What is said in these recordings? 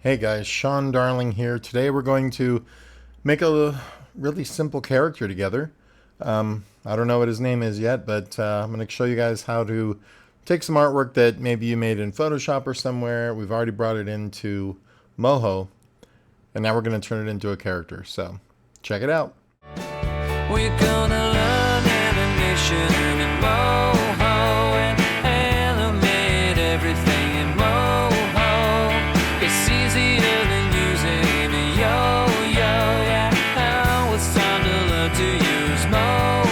Hey guys, Sean Darling here. Today we're going to make a really simple character together. I don't know what his name is yet, but I'm going to show you guys how to take some artwork that maybe you made in Photoshop or somewhere. We've already brought it into Moho, and now we're going to turn it into a character. So check it out. We're gonna learn animation in Moho and animate everything in Moho. It's easier than using a yo-yo, yeah. Now it's time to learn to use Moho.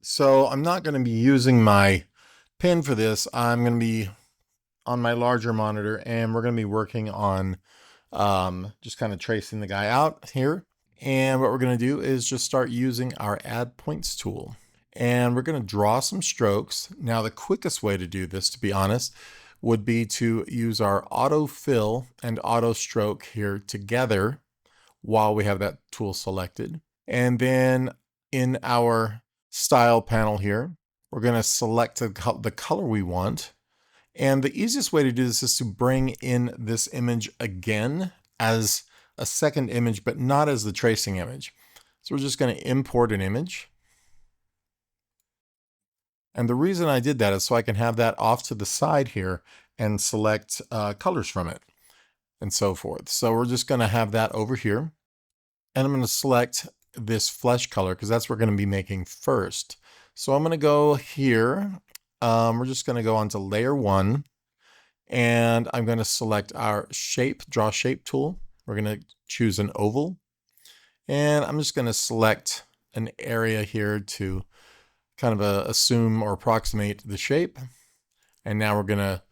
So I'm not going to be using my pen for this. I'm going to be on my larger monitor, and we're going to be working on just kind of tracing the guy out here. And what we're going to do is just start using our add points tool. And we're going to draw some strokes. Now, the quickest way to do this, to be honest, would be to use our auto fill and auto stroke here together while we have that tool selected. And then in our style panel here, we're going to select the color we want. And the easiest way to do this is to bring in this image again as a second image, but not as the tracing image. So we're just going to import an image. And the reason I did that is so I can have that off to the side here and select colors from it and so forth. So we're just going to have that over here. And I'm going to select this flesh color because that's what we're going to be making first. So I'm going to go here. We're just going to go onto layer 1, and I'm going to select our shape, draw shape tool. We're going to choose an oval, and I'm just going to select an area here to kind of assume or approximate the shape. And now we're going to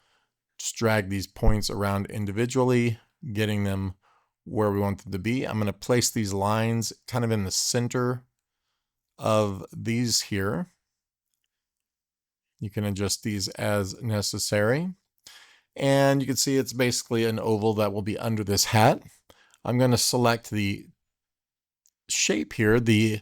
just drag these points around individually, getting them where we want them to be. I'm going to place these lines kind of in the center of these here. You can adjust these as necessary. And you can see it's basically an oval that will be under this hat. I'm going to select the shape here, the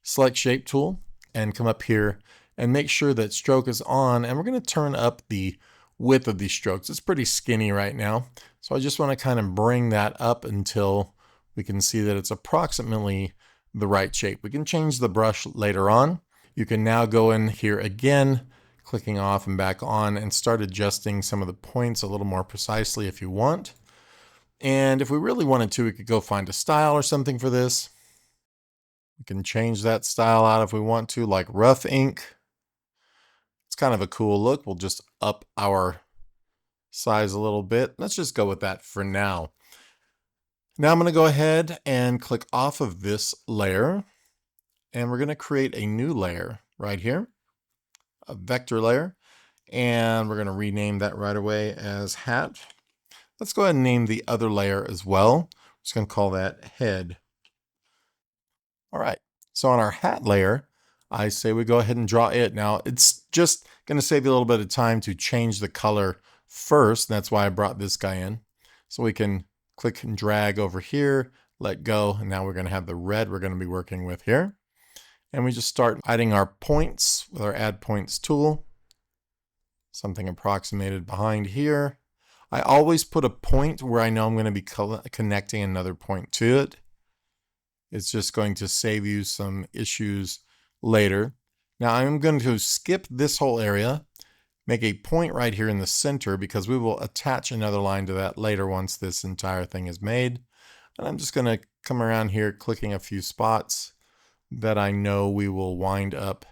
select shape tool, and come up here and make sure that stroke is on. And we're going to turn up the width of these strokes. It's pretty skinny right now. So I just want to kind of bring that up until we can see that it's approximately the right shape. We can change the brush later on. You can now go in here again, clicking off and back on, and start adjusting some of the points a little more precisely if you want. And if we really wanted to, we could go find a style or something for this. We can change that style out if we want to, like rough ink. It's kind of a cool look. We'll just up our size a little bit. Let's just go with that for now. Now I'm going to go ahead and click off of this layer, and we're going to create a new layer right here, a vector layer, and we're going to rename that right away as hat. Let's go ahead and name the other layer as well. I'm just going to call that head. All right, so on our hat layer, I say we go ahead and draw it. Now it's just going to save you a little bit of time to change the color first. That's why I brought this guy in. So we can click and drag over here, let go, and now we're going to have the red we're going to be working with here. And we just start adding our points with our add points tool. Something approximated behind here. I always put a point where I know I'm going to be connecting another point to it. It's just going to save you some issues later. Now I'm going to skip this whole area, make a point right here in the center because we will attach another line to that later once this entire thing is made. And I'm just going to come around here clicking a few spots that I know we will wind up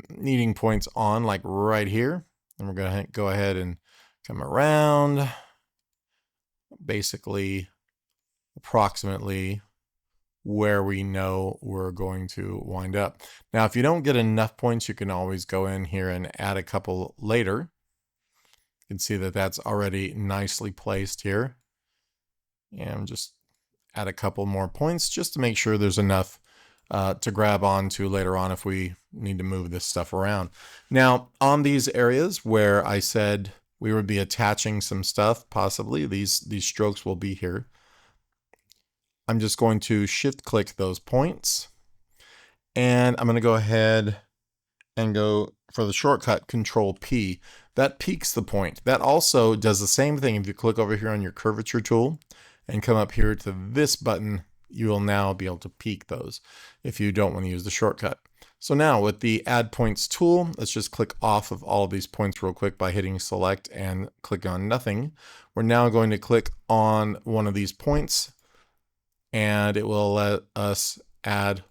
needing points on, like right here. And we're going to go ahead and come around, basically approximately where we know we're going to wind up. Now, if you don't get enough points, you can always go in here and add a couple later. You can see that that's already nicely placed here. And just add a couple more points just to make sure there's enough to grab onto later on if we need to move this stuff around. Now, on these areas where I said we would be attaching some stuff, possibly these strokes will be here. I'm just going to shift click those points, and I'm going to go ahead and go for the shortcut Control P. That peaks the point. That also does the same thing if you click over here on your curvature tool and come up here to this button. You will now be able to peak those if you don't want to use the shortcut. So now with the Add Points tool, let's just click off of all of these points real quick by hitting select and click on nothing. We're now going to click on one of these points and it will let us add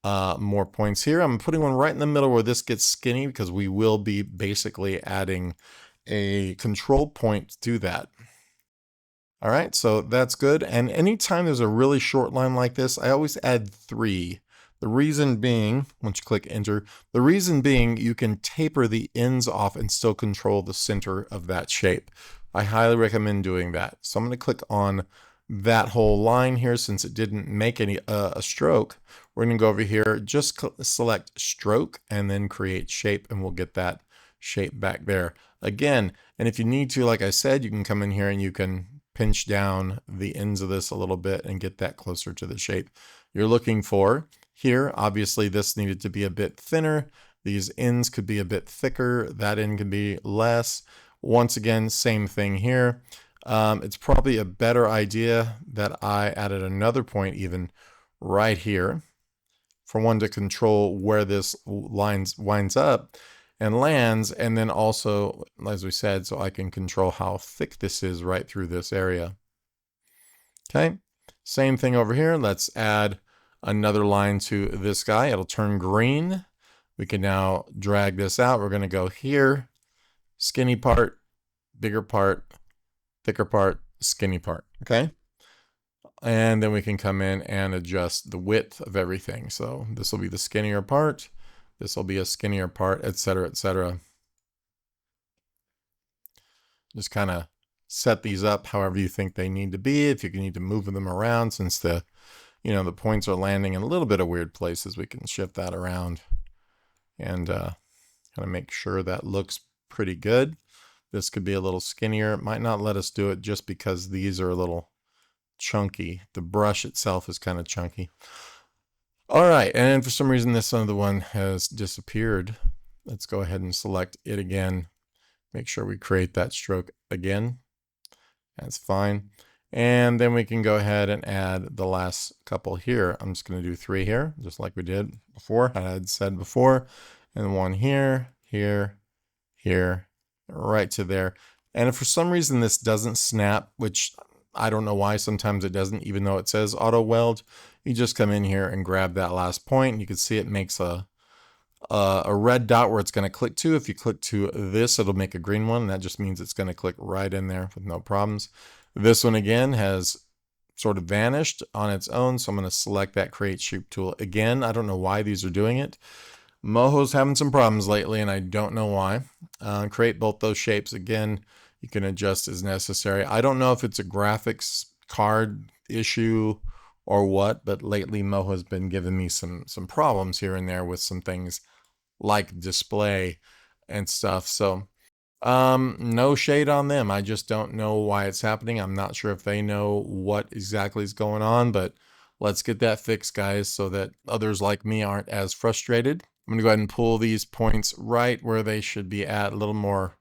more points here. I'm putting one right in the middle where this gets skinny because we will be basically adding a control point to that. All right, so that's good. And anytime there's a really short line like this, I always add 3. The reason being, once you click enter, the reason being you can taper the ends off and still control the center of that shape. I highly recommend doing that. So I'm going to click on that whole line here since it didn't make any a stroke. We're going to go over here, just select stroke and then create shape, and we'll get that shape back there again. And if you need to, like I said, you can come in here and you can pinch down the ends of this a little bit and get that closer to the shape you're looking for. Here, obviously this needed to be a bit thinner. These ends could be a bit thicker. That end can be less. Once again, same thing here. It's probably a better idea that I added another point even right here for one to control where this winds up and lands, and then also, as we said, so I can control how thick this is right through this area. Okay, same thing over here. Let's add another line to this guy. It'll turn green. We can now drag this out. We're going to go here, skinny part, bigger part, thicker part, skinny part. Okay, and then we can come in and adjust the width of everything. So this will be the skinnier part. This will be a skinnier part, etc., etc. Just kind of set these up however you think they need to be. If you need to move them around, since the points are landing in a little bit of weird places, we can shift that around and kind of make sure that looks pretty good. This could be a little skinnier. It might not let us do it just because these are a little chunky. The brush itself is kind of chunky. All right, and for some reason this other one has disappeared. Let's go ahead and select it again. Make sure we create that stroke again. That's fine. And then we can go ahead and add the last couple here. I'm just going to do 3 here, just like we did before, I had said before. And 1 here, here, here, right to there. And if for some reason this doesn't snap, which I don't know why, sometimes it doesn't, even though it says auto weld, you just come in here and grab that last point, and you can see it makes a red dot where it's going to click to. If you click to this, it'll make a green one. That just means it's going to click right in there with no problems. This one again has sort of vanished on its own, so I'm going to select that create shape tool again. I don't know why these are doing it. Moho's having some problems lately, and I don't know why. Create both those shapes again. You can adjust as necessary. I don't know if it's a graphics card issue or what, but lately Moho has been giving me some problems here and there with some things like display and stuff. So no shade on them. I just don't know why it's happening. I'm not sure if they know what exactly is going on, but let's get that fixed, guys, so that others like me aren't as frustrated. I'm going to go ahead and pull these points right where they should be at a little more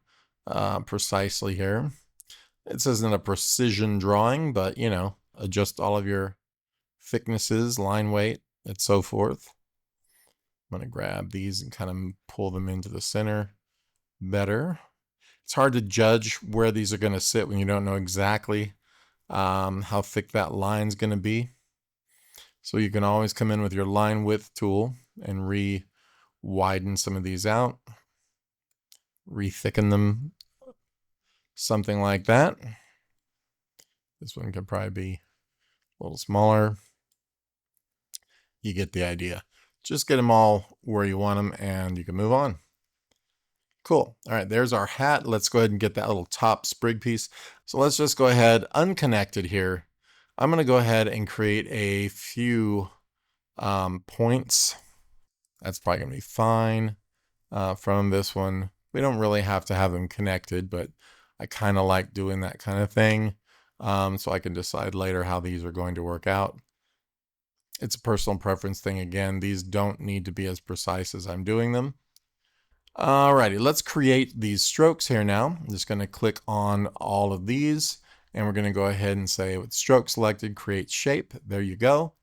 precisely here. This isn't a precision drawing, but adjust all of your thicknesses, line weight, and so forth. I'm going to grab these and kind of pull them into the center better. It's hard to judge where these are going to sit when you don't know exactly how thick that line's going to be. So you can always come in with your line width tool and re-widen some of these out, re-thicken them, something like that. This one could probably be a little smaller. You get the idea. Just get them all where you want them and you can move on. Cool. All right, there's our hat. Let's go ahead and get that little top sprig piece. So let's just go ahead, unconnected here. I'm going to go ahead and create a few points. That's probably going to be fine from this one. We don't really have to have them connected, but I kind of like doing that kind of thing so I can decide later how these are going to work out. It's a personal preference thing. Again, these don't need to be as precise as I'm doing them. Alrighty, let's create these strokes here now. I'm just going to click on all of these, and we're going to go ahead and say with stroke selected, create shape. There you go.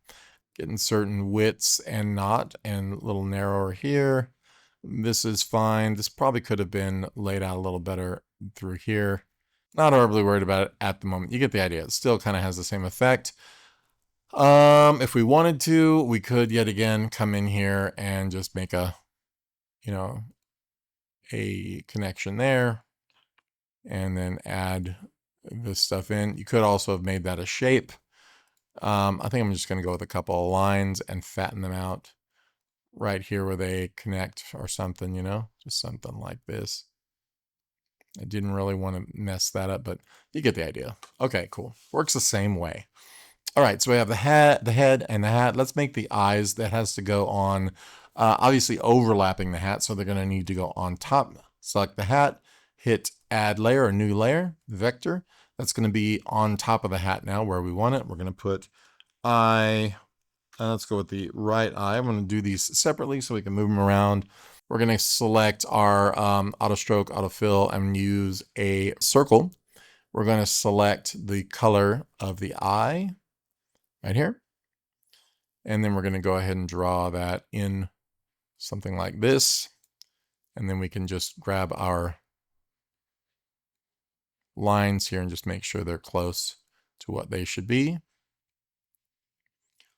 Getting certain widths and not, and a little narrower here. This is fine. This probably could have been laid out a little better through here. Not horribly worried about it at the moment. You get the idea. It still kind of has the same effect. If we wanted to, we could yet again come in here and just make a, a connection there, and then add this stuff in. You could also have made that a shape. I think I'm just going to go with a couple of lines and fatten them out right here where they connect or something, just something like this. I didn't really want to mess that up, but you get the idea. Okay, cool. Works the same way. All right, so we have the head and the hat. Let's make the eyes. That has to go on, obviously overlapping the hat, so they're going to need to go on top. Select the hat, hit add layer or new layer, vector. That's going to be on top of the hat now where we want it. We're going to put eye, let's go with the right eye. I'm going to do these separately so we can move them around. We're going to select our auto stroke, autofill, and use a circle. We're going to select the color of the eye right here. And then we're going to go ahead and draw that in something like this. And then we can just grab our lines here and just make sure they're close to what they should be.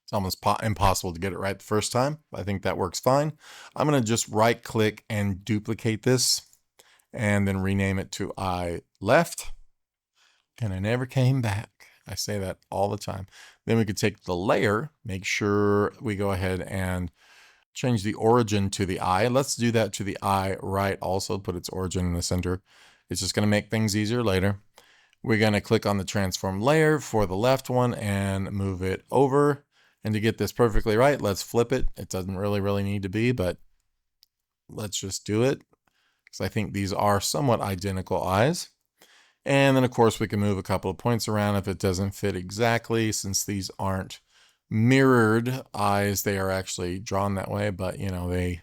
It's almost impossible to get it right the first time. I think that works fine. I'm going to just right click and duplicate this and then rename it to eye left. And I never came back. I say that all the time. Then we could take the layer, make sure we go ahead and change the origin to the eye. Let's do that to the eye right also, put its origin in the center. It's just going to make things easier later. We're going to click on the transform layer for the left one and move it over. And to get this perfectly right, let's flip it. It doesn't really need to be, but let's just do it because I think these are somewhat identical eyes. And then of course we can move a couple of points around if it doesn't fit exactly, since these aren't mirrored eyes. They are actually drawn that way, but they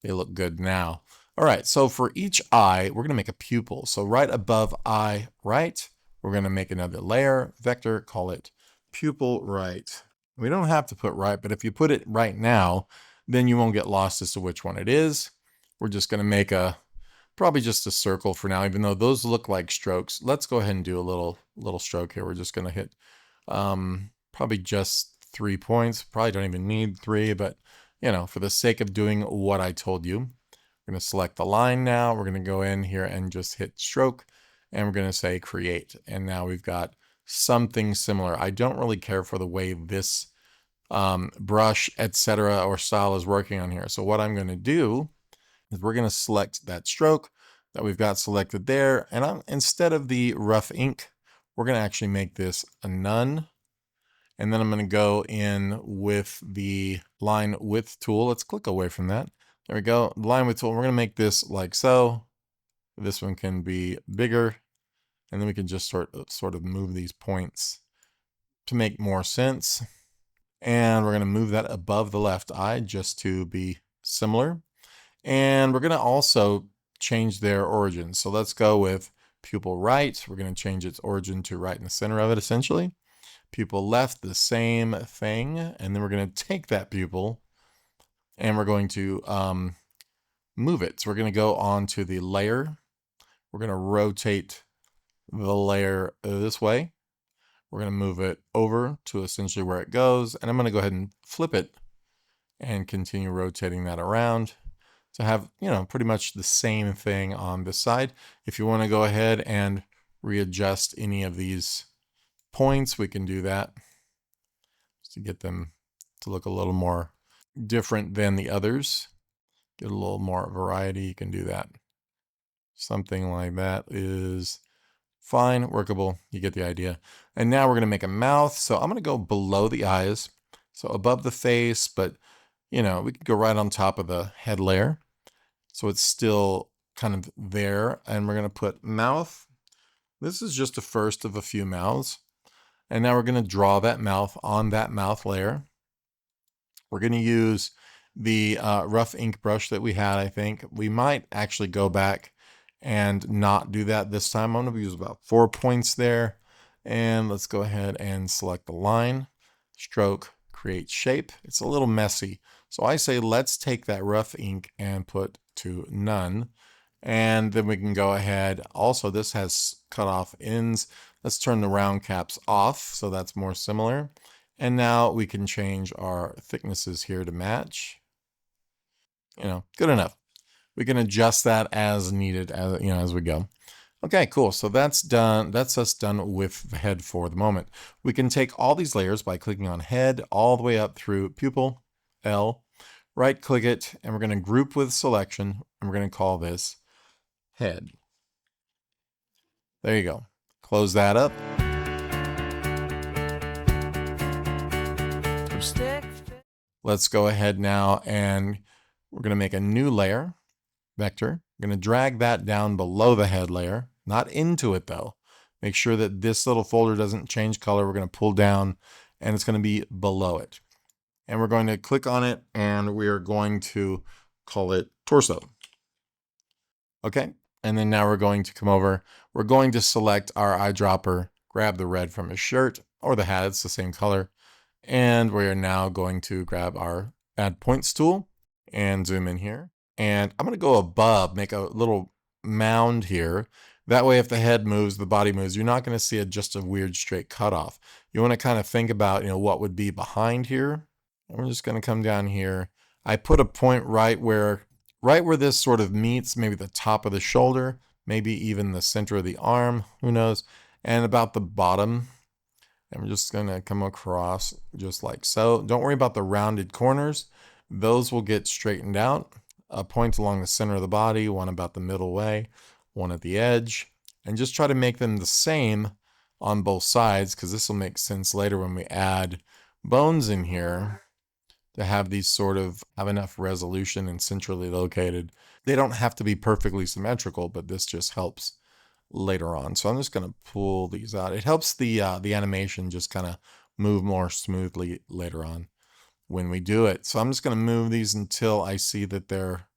look good now. All right, so for each eye, we're gonna make a pupil. So right above eye right, we're gonna make another layer, vector, call it pupil right. We don't have to put right, but if you put it right now, then you won't get lost as to which one it is. We're just gonna make probably just a circle for now, even though those look like strokes. Let's go ahead and do a little stroke here. We're just gonna hit probably just 3 points. Probably don't even need 3, but for the sake of doing what I told you, we're gonna select the line now. We're gonna go in here and just hit stroke, and we're gonna say create. And now we've got something similar. I don't really care for the way this brush, etc., or style is working on here. So what I'm going to do is we're going to select that stroke that we've got selected there. And instead of the rough ink, we're going to actually make this a none. And then I'm going to go in with the line width tool. Let's click away from that. There we go. The line width tool. We're going to make this like so. This one can be bigger. And then we can just sort of move these points to make more sense. And we're going to move that above the left eye just to be similar. And we're going to also change their origin. So let's go with pupil right. We're going to change its origin to right in the center of it, essentially. Pupil left, the same thing. And then we're going to take that pupil and we're going to move it. So we're going to go on to the layer. We're going to rotate the layer this way. We're going to move it over to essentially where it goes. And I'm going to go ahead and flip it and continue rotating that around to have, pretty much the same thing on this side. If you want to go ahead and readjust any of these points, we can do that just to get them to look a little more different than the others. Get a little more variety. You can do that. Something like that is fine, workable. You get the idea. And now we're going to make a mouth. So I'm going to go below the eyes. So above the face, but we could go right on top of the head layer. So it's still kind of there. And we're going to put mouth. This is just the first of a few mouths. And now we're going to draw that mouth on that mouth layer. We're going to use the rough ink brush that we had, I think. We might actually go back and not do that this time. I'm going to use about 4 points there. And let's go ahead and select the line, stroke, create shape. It's a little messy. So I say let's take that rough ink and put to none. And then we can go ahead. Also, this has cut off ends. Let's turn the round caps off so that's more similar. And now we can change our thicknesses here to match. Good enough. We can adjust that as needed as we go. Okay, cool. So that's done. That's us done with the head for the moment. We can take all these layers by clicking on head all the way up through pupil, L, right click it, and we're going to group with selection, and we're going to call this head. There you go. Close that up. Let's go ahead now and we're going to make a new layer, vector. I'm going to drag that down below the head layer, not into it though. Make sure that this little folder doesn't change color. We're going to pull down and it's going to be below it. And we're going to click on it and we are going to call it torso. Okay. And then now we're going to come over. We're going to select our eyedropper, grab the red from his shirt or the hat. It's the same color. And we are now going to grab our add points tool and zoom in here. And I'm going to go above, make a little mound here. That way, if the head moves, the body moves, you're not going to see just a weird straight cutoff. You want to kind of think about, what would be behind here. And we're just going to come down here. I put a point right where this sort of meets, maybe the top of the shoulder, maybe even the center of the arm, who knows, and about the bottom. I'm just going to come across just like so. Don't worry about the rounded corners. Those will get straightened out. A point along the center of the body, one about the middle way, one at the edge, and just try to make them the same on both sides because this will make sense later when we add bones in here to have these sort of have enough resolution and centrally located. They don't have to be perfectly symmetrical, but this just helps later on. So I'm just going to pull these out. It helps the animation just kind of move more smoothly later on when we do it. So I'm just going to move these until I see that they're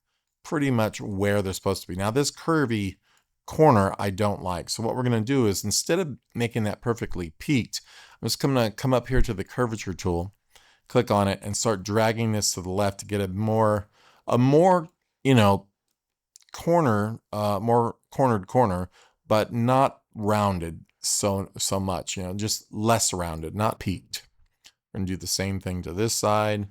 pretty much where they're supposed to be. Now this curvy corner I don't like. So what we're going to do is instead of making that perfectly peaked, I'm just going to come up here to the curvature tool, click on it and start dragging this to the left to get a more more cornered corner, but not rounded so much, just less rounded, not peaked. We're going to do the same thing to this side.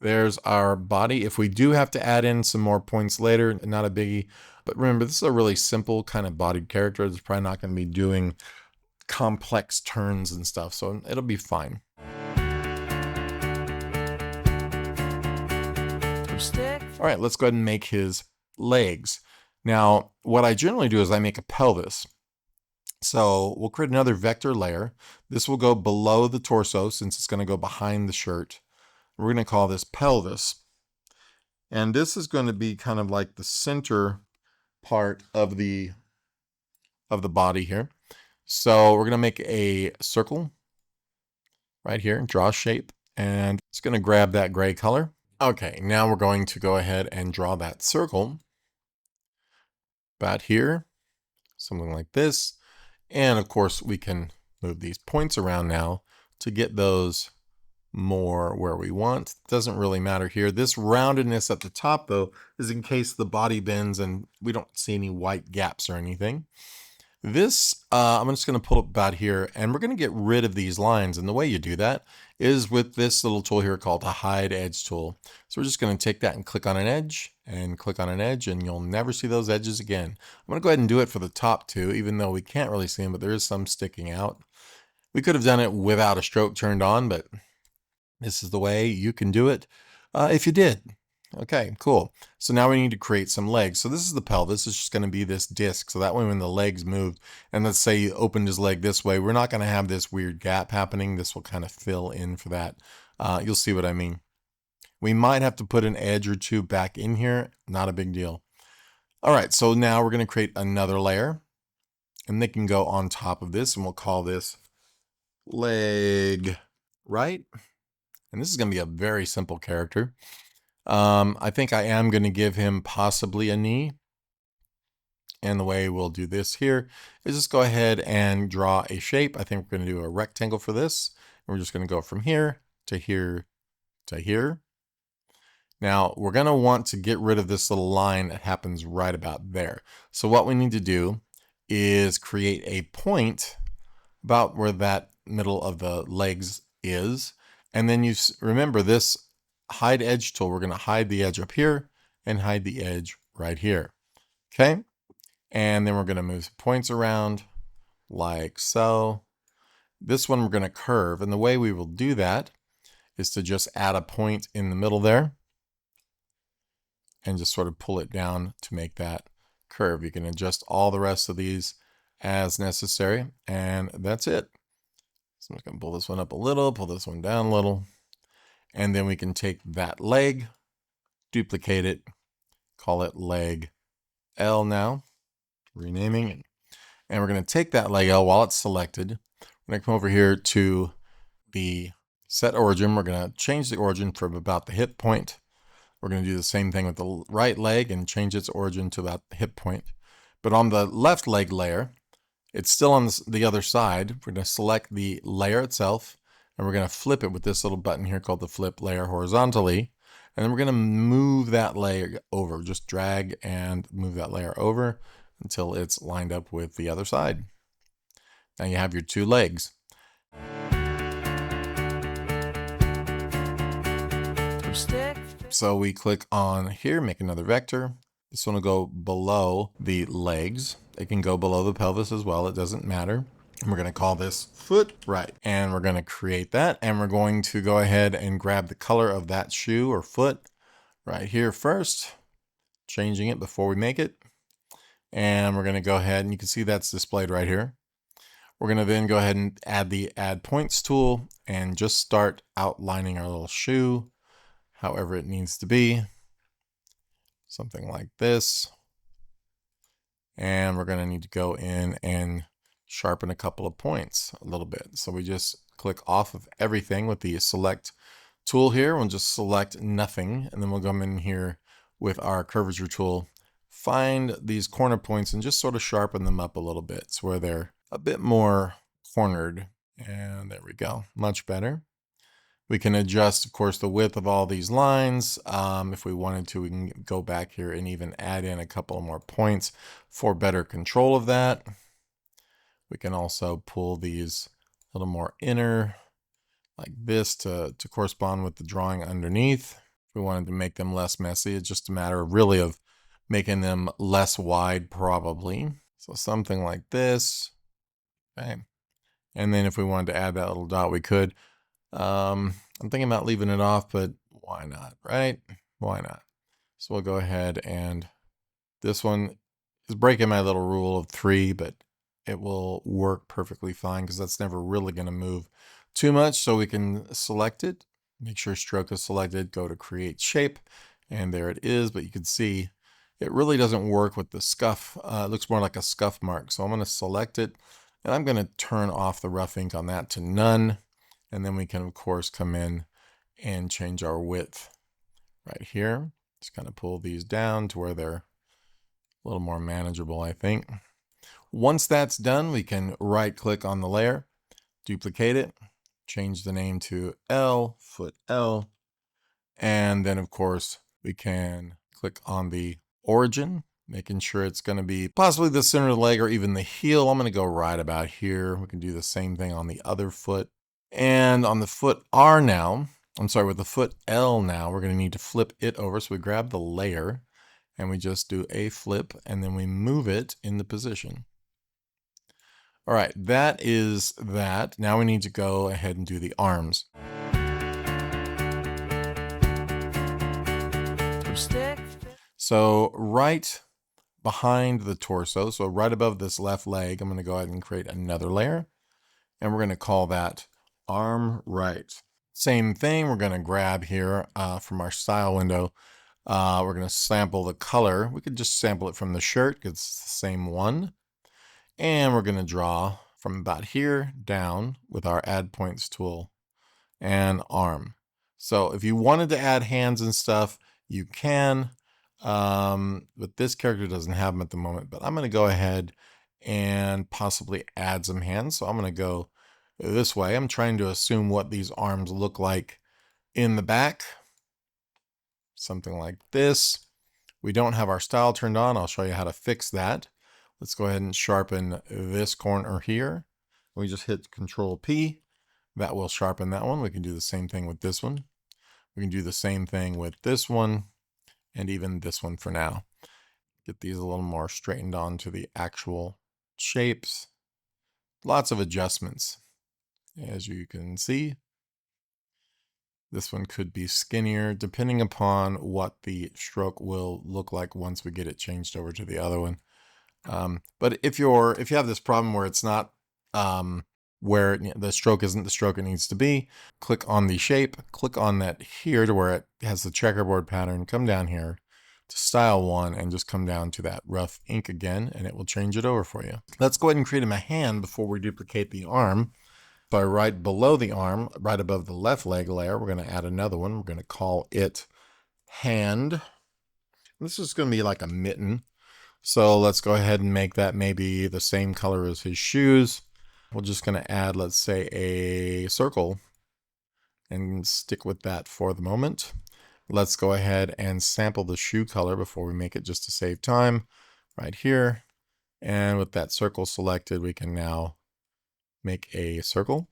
There's our body. If we do have to add in some more points later, not a biggie. But remember, this is a really simple kind of bodied character. It's probably not going to be doing complex turns and stuff, so it'll be fine. All right, let's go ahead and make his legs. Now, what I generally do is I make a pelvis. So we'll create another vector layer. This will go below the torso since it's going to go behind the shirt. We're going to call this pelvis. And this is going to be kind of like the center part of the body here. So we're going to make a circle right here, draw a shape, and it's going to grab that gray color. Okay, now we're going to go ahead and draw that circle about here, something like this. And of course, we can move these points around now to get those more where we want. Doesn't really matter here. This roundedness at the top, though, is in case the body bends and we don't see any white gaps or anything. This, I'm just going to pull up about here, and we're going to get rid of these lines. And the way you do that is with this little tool here called the Hide Edge tool. So we're just going to take that and click on an edge, and click on an edge, and you'll never see those edges again. I'm going to go ahead and do it for the top two, even though we can't really see them, but there is some sticking out. We could have done it without a stroke turned on, but this is the way you can do it if you did. Okay, cool. So now we need to create some legs. So this is the pelvis. It's just going to be this disc. So that way when the legs move, and let's say you opened his leg this way, we're not going to have this weird gap happening. This will kind of fill in for that. You'll see what I mean. We might have to put an edge or two back in here. Not a big deal. All right, so now we're going to create another layer. And they can go on top of this, and we'll call this leg right. And this is going to be a very simple character. I think I am going to give him possibly a knee. And the way we'll do this here is just go ahead and draw a shape. I think we're going to do a rectangle for this. And we're just going to go from here to here to here. Now we're going to want to get rid of this little line that happens right about there. So what we need to do is create a point about where that middle of the legs is. And then you remember this hide edge tool, we're going to hide the edge up here and hide the edge right here. Okay. And then we're going to move points around like so. This one we're going to curve. And the way we will do that is to just add a point in the middle there and just sort of pull it down to make that curve. You can adjust all the rest of these as necessary, and that's it. So I'm just going to pull this one up a little, pull this one down a little, and then we can take that leg, duplicate it, call it leg L now, renaming it. And we're going to take that leg L while it's selected. We're going to come over here to the set origin. We're going to change the origin from about the hip point. We're going to do the same thing with the right leg and change its origin to about the hip point. But on the left leg layer, it's still on the other side. We're going to select the layer itself, and we're going to flip it with this little button here called the flip layer horizontally. And then we're going to move that layer over. Just drag and move that layer over until it's lined up with the other side. Now you have your two legs. So we click on here, make another vector. This one will go below the legs. It can go below the pelvis as well. It doesn't matter. And we're going to call this foot right. And we're going to create that. And we're going to go ahead and grab the color of that shoe or foot right here first, changing it before we make it. And we're going to go ahead, and you can see that's displayed right here. We're going to then go ahead and add the add points tool and just start outlining our little shoe however it needs to be. Something like this. And we're going to need to go in and sharpen a couple of points a little bit. So we just click off of everything with the select tool here. We'll just select nothing, and then we'll come in here with our curvature tool, find these corner points and just sort of sharpen them up a little bit so where they're a bit more cornered. And there we go, much better. We can adjust, of course, the width of all these lines. If we wanted to, we can go back here and even add in a couple more points for better control of that. We can also pull these a little more inner like this to correspond with the drawing underneath. If we wanted to make them less messy, it's just a matter of really of making them less wide probably. So something like this. Okay. And then if we wanted to add that little dot, we could. I'm thinking about leaving it off, but why not, right? Why not? So we'll go ahead, and this one is breaking my little rule of 3, but it will work perfectly fine because that's never really going to move too much. So we can select it, make sure stroke is selected, go to create shape, and there it is. But you can see it really doesn't work with the scuff. It looks more like a scuff mark. So I'm going to select it, and I'm going to turn off the rough ink on that to none. And then we can, of course, come in and change our width right here. Just kind of pull these down to where they're a little more manageable, I think. Once that's done, we can right-click on the layer, duplicate it, change the name to L, foot L, and then, of course, we can click on the origin, making sure it's going to be possibly the center of the leg or even the heel. I'm going to go right about here. We can do the same thing on the other foot. And on the foot R now, with the foot L now, we're going to need to flip it over. So we grab the layer and we just do a flip and then we move it in the position. All right, that is that. Now we need to go ahead and do the arms. So right behind the torso, so right above this left leg, I'm going to go ahead and create another layer. And we're going to call that arm right. Same thing, we're going to grab here from our style window. We're going to sample the color. We could just sample it from the shirt because it's the same one. And we're going to draw from about here down with our add points tool and arm. So if you wanted to add hands and stuff, you can. But this character doesn't have them at the moment, but I'm going to go ahead and possibly add some hands. So I'm going to go this way. I'm trying to assume what these arms look like in the back. Something like this. We don't have our style turned on. I'll show you how to fix that. Let's go ahead and sharpen this corner here. We just hit Control P. That will sharpen that one. We can do the same thing with this one. We can do the same thing with this one and even this one for now. Get these a little more straightened onto the actual shapes. Lots of adjustments. As you can see, this one could be skinnier depending upon what the stroke will look like once we get it changed over to the other one. But if you have this problem where it's not where the stroke isn't the stroke it needs to be, click on the shape, click on that here to where it has the checkerboard pattern, come down here to style 1 and just come down to that rough ink again, and it will change it over for you. Let's go ahead and create him a hand before we duplicate the arm. So right below the arm, right above the left leg layer, we're going to add another one. We're going to call it hand. This is going to be like a mitten. So let's go ahead and make that maybe the same color as his shoes. We're just going to add, let's say, a circle and stick with that for the moment. Let's go ahead and sample the shoe color before we make it, just to save time, right here. And with that circle selected, we can now make a circle.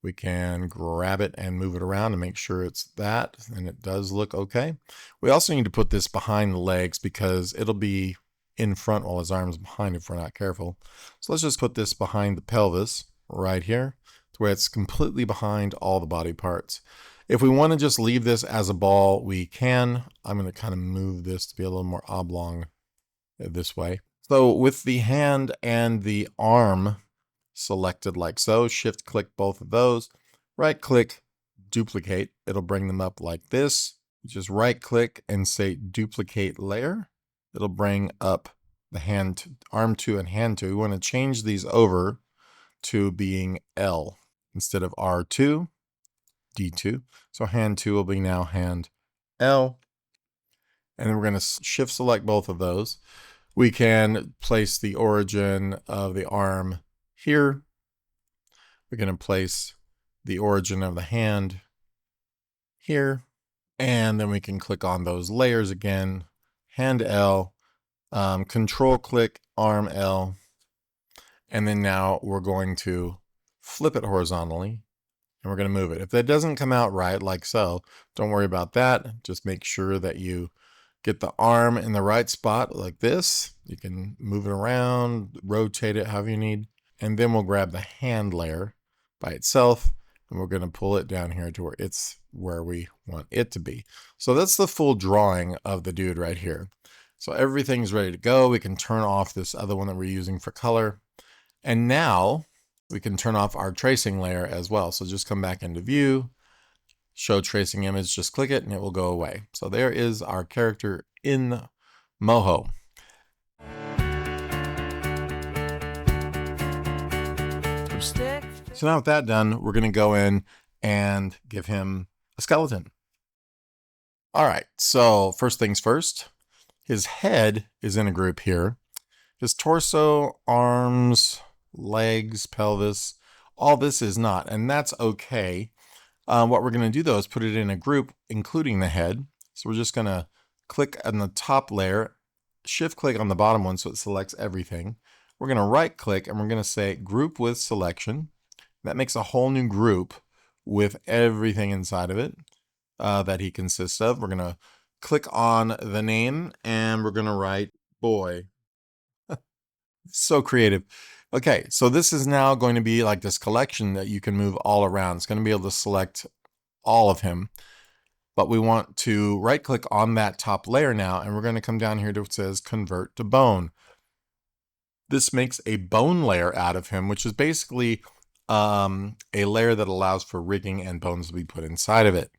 We can grab it and move it around and make sure it's that, and it does look okay. We also need to put this behind the legs because it'll be in front while his arm's behind if we're not careful. So let's just put this behind the pelvis right here to where it's completely behind all the body parts. If we want to just leave this as a ball, we can. I'm going to kind of move this to be a little more oblong this way. So with the hand and the arm selected like so, shift click both of those, right click, duplicate. It'll bring them up like this. Just right click and say duplicate layer. It'll bring up the hand, arm 2 and hand 2. We want to change these over to being L instead of R2, D2. So hand 2 will be now hand L. And then we're going to shift select both of those. We can place the origin of the arm here. We're going to place the origin of the hand here. And then we can click on those layers again. Hand L, control click arm L. And then now we're going to flip it horizontally and we're going to move it. If that doesn't come out right, like so, don't worry about that. Just make sure that you get the arm in the right spot like this. You can move it around, rotate it however you need. And then we'll grab the hand layer by itself and we're going to pull it down here to where it's where we want it to be. So that's the full drawing of the dude right here. So everything's ready to go. We can turn off this other one that we're using for color. And now we can turn off our tracing layer as well. So just come back into view, show tracing image, just click it and it will go away. So there is our character in Moho. So now with that done, we're going to go in and give him a skeleton. All right, so first things first, his head is in a group here. His torso, arms, legs, pelvis, all this is not, and that's okay. What we're going to do though is put it in a group, including the head. So we're just going to click on the top layer, shift click on the bottom one so it selects everything. We're going to right click and we're going to say group with selection. That makes a whole new group with everything inside of it that he consists of. We're going to click on the name and we're going to write boy. So creative. Okay, so this is now going to be like this collection that you can move all around. It's going to be able to select all of him. But we want to right click on that top layer now and we're going to come down here to it says convert to bone. This makes a bone layer out of him, which is basically a layer that allows for rigging and bones to be put inside of it.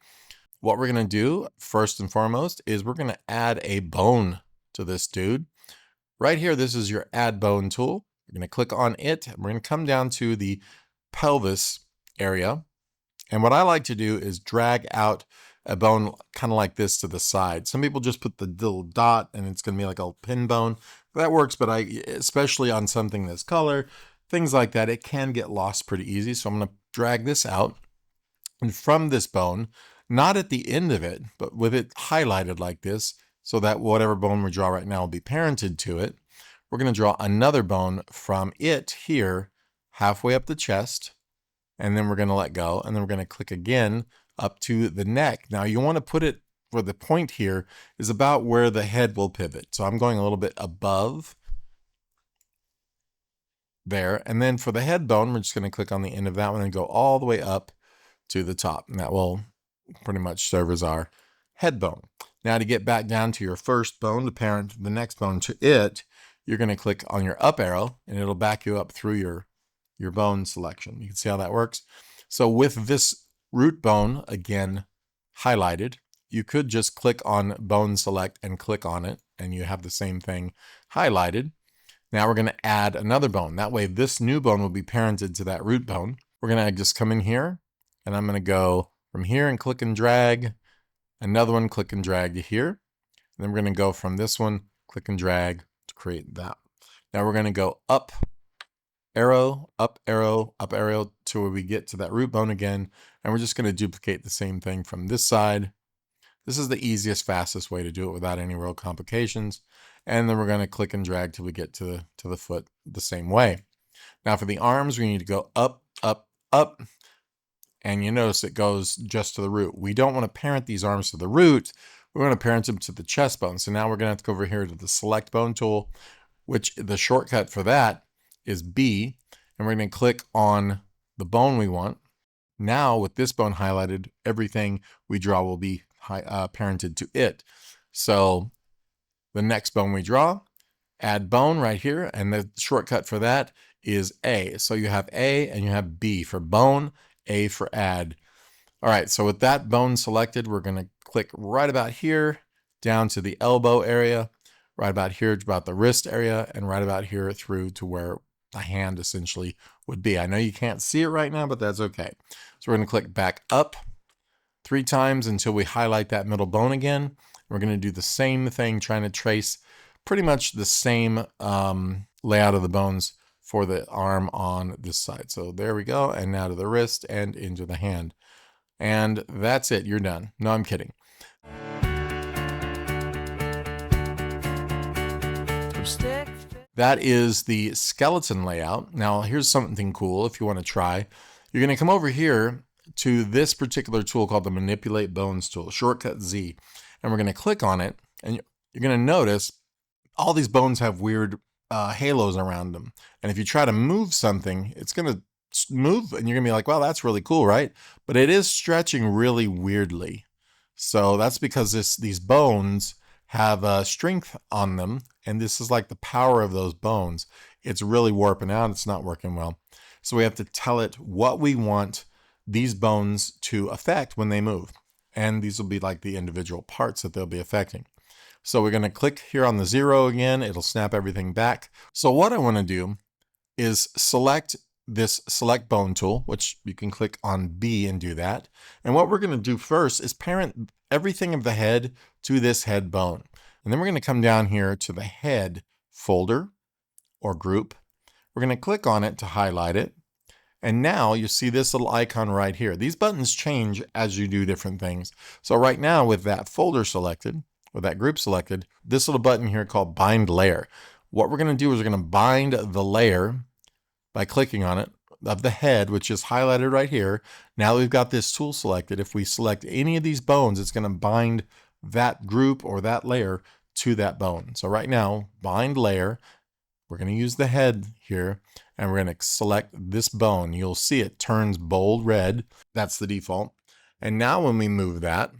What we're going to do first and foremost is we're going to add a bone to this dude. Right here, this is your add bone tool. We're going to click on it. And we're going to come down to the pelvis area. And what I like to do is drag out a bone kind of like this to the side. Some people just put the little dot and it's going to be like a pin bone. That works, but especially on something this color, things like that, it can get lost pretty easy. So I'm going to drag this out. And from this bone, not at the end of it, but with it highlighted like this, so that whatever bone we draw right now will be parented to it, we're going to draw another bone from it here, halfway up the chest, and then we're going to let go, and then we're going to click again up to the neck. Now you want to put it where the point here is about where the head will pivot. So I'm going a little bit above there, and then for the head bone, we're just going to click on the end of that one and go all the way up to the top, and that will pretty much serve as our head bone. Now to get back down to your first bone, to parent the next bone to it, you're going to click on your up arrow and it'll back you up through your bone selection. You can see how that works. So with this root bone, again, highlighted, you could just click on bone select and click on it and you have the same thing highlighted. Now we're going to add another bone. That way this new bone will be parented to that root bone. We're going to just come in here and I'm going to go from here and click and drag, another one, click and drag to here. And then we're going to go from this one, click and drag to create that. Now we're going to go up arrow, up arrow, up arrow to where we get to that root bone again. And we're just going to duplicate the same thing from this side. This is the easiest, fastest way to do it without any real complications. And then we're going to click and drag till we get to the foot the same way. Now for the arms, we need to go up, up, up. And you notice it goes just to the root. We don't want to parent these arms to the root. We want to parent them to the chest bone. So now we're going to have to go over here to the select bone tool, which the shortcut for that is B. And we're going to click on the bone we want. Now with this bone highlighted, everything we draw will be parented to it. So the next bone we draw, add bone right here. And the shortcut for that is A. So you have A and you have B for bone, A for add. All right, so with that bone selected, we're going to click right about here down to the elbow area, right about here to about the wrist area, and right about here through to where the hand essentially would be. I know you can't see it right now, but that's okay. So we're going to click back up 3 times until we highlight that middle bone again. We're going to do the same thing, trying to trace pretty much the same layout of the bones for the arm on this side. So there we go. And now to the wrist and into the hand. And that's it. You're done. No, I'm kidding. That is the skeleton layout. Now here's something cool if you want to try. You're going to come over here to this particular tool called the Manipulate Bones tool, shortcut Z. And we're going to click on it. And you're going to notice all these bones have weird halos around them. And if you try to move something, it's going to move and you're going to be like, wow, that's really cool, right? But it is stretching really weirdly. So that's because these bones have strength on them. And this is like the power of those bones. It's really warping out. It's not working well. So we have to tell it what we want these bones to affect when they move. And these will be like the individual parts that they'll be affecting. So we're going to click here on the 0 again. It'll snap everything back. So what I want to do is select this select bone tool, which you can click on B and do that. And what we're going to do first is parent everything of the head to this head bone. And then we're going to come down here to the head folder or group. We're going to click on it to highlight it. And now you see this little icon right here. These buttons change as you do different things. So right now with that folder selected, with that group selected, this little button here called bind layer. What we're going to do is we're going to bind the layer by clicking on it of the head, which is highlighted right here. Now we've got this tool selected. If we select any of these bones, it's going to bind that group or that layer to that bone. So right now, bind layer, we're going to use the head here and we're going to select this bone. You'll see it turns bold red. That's the default. And now when we move that,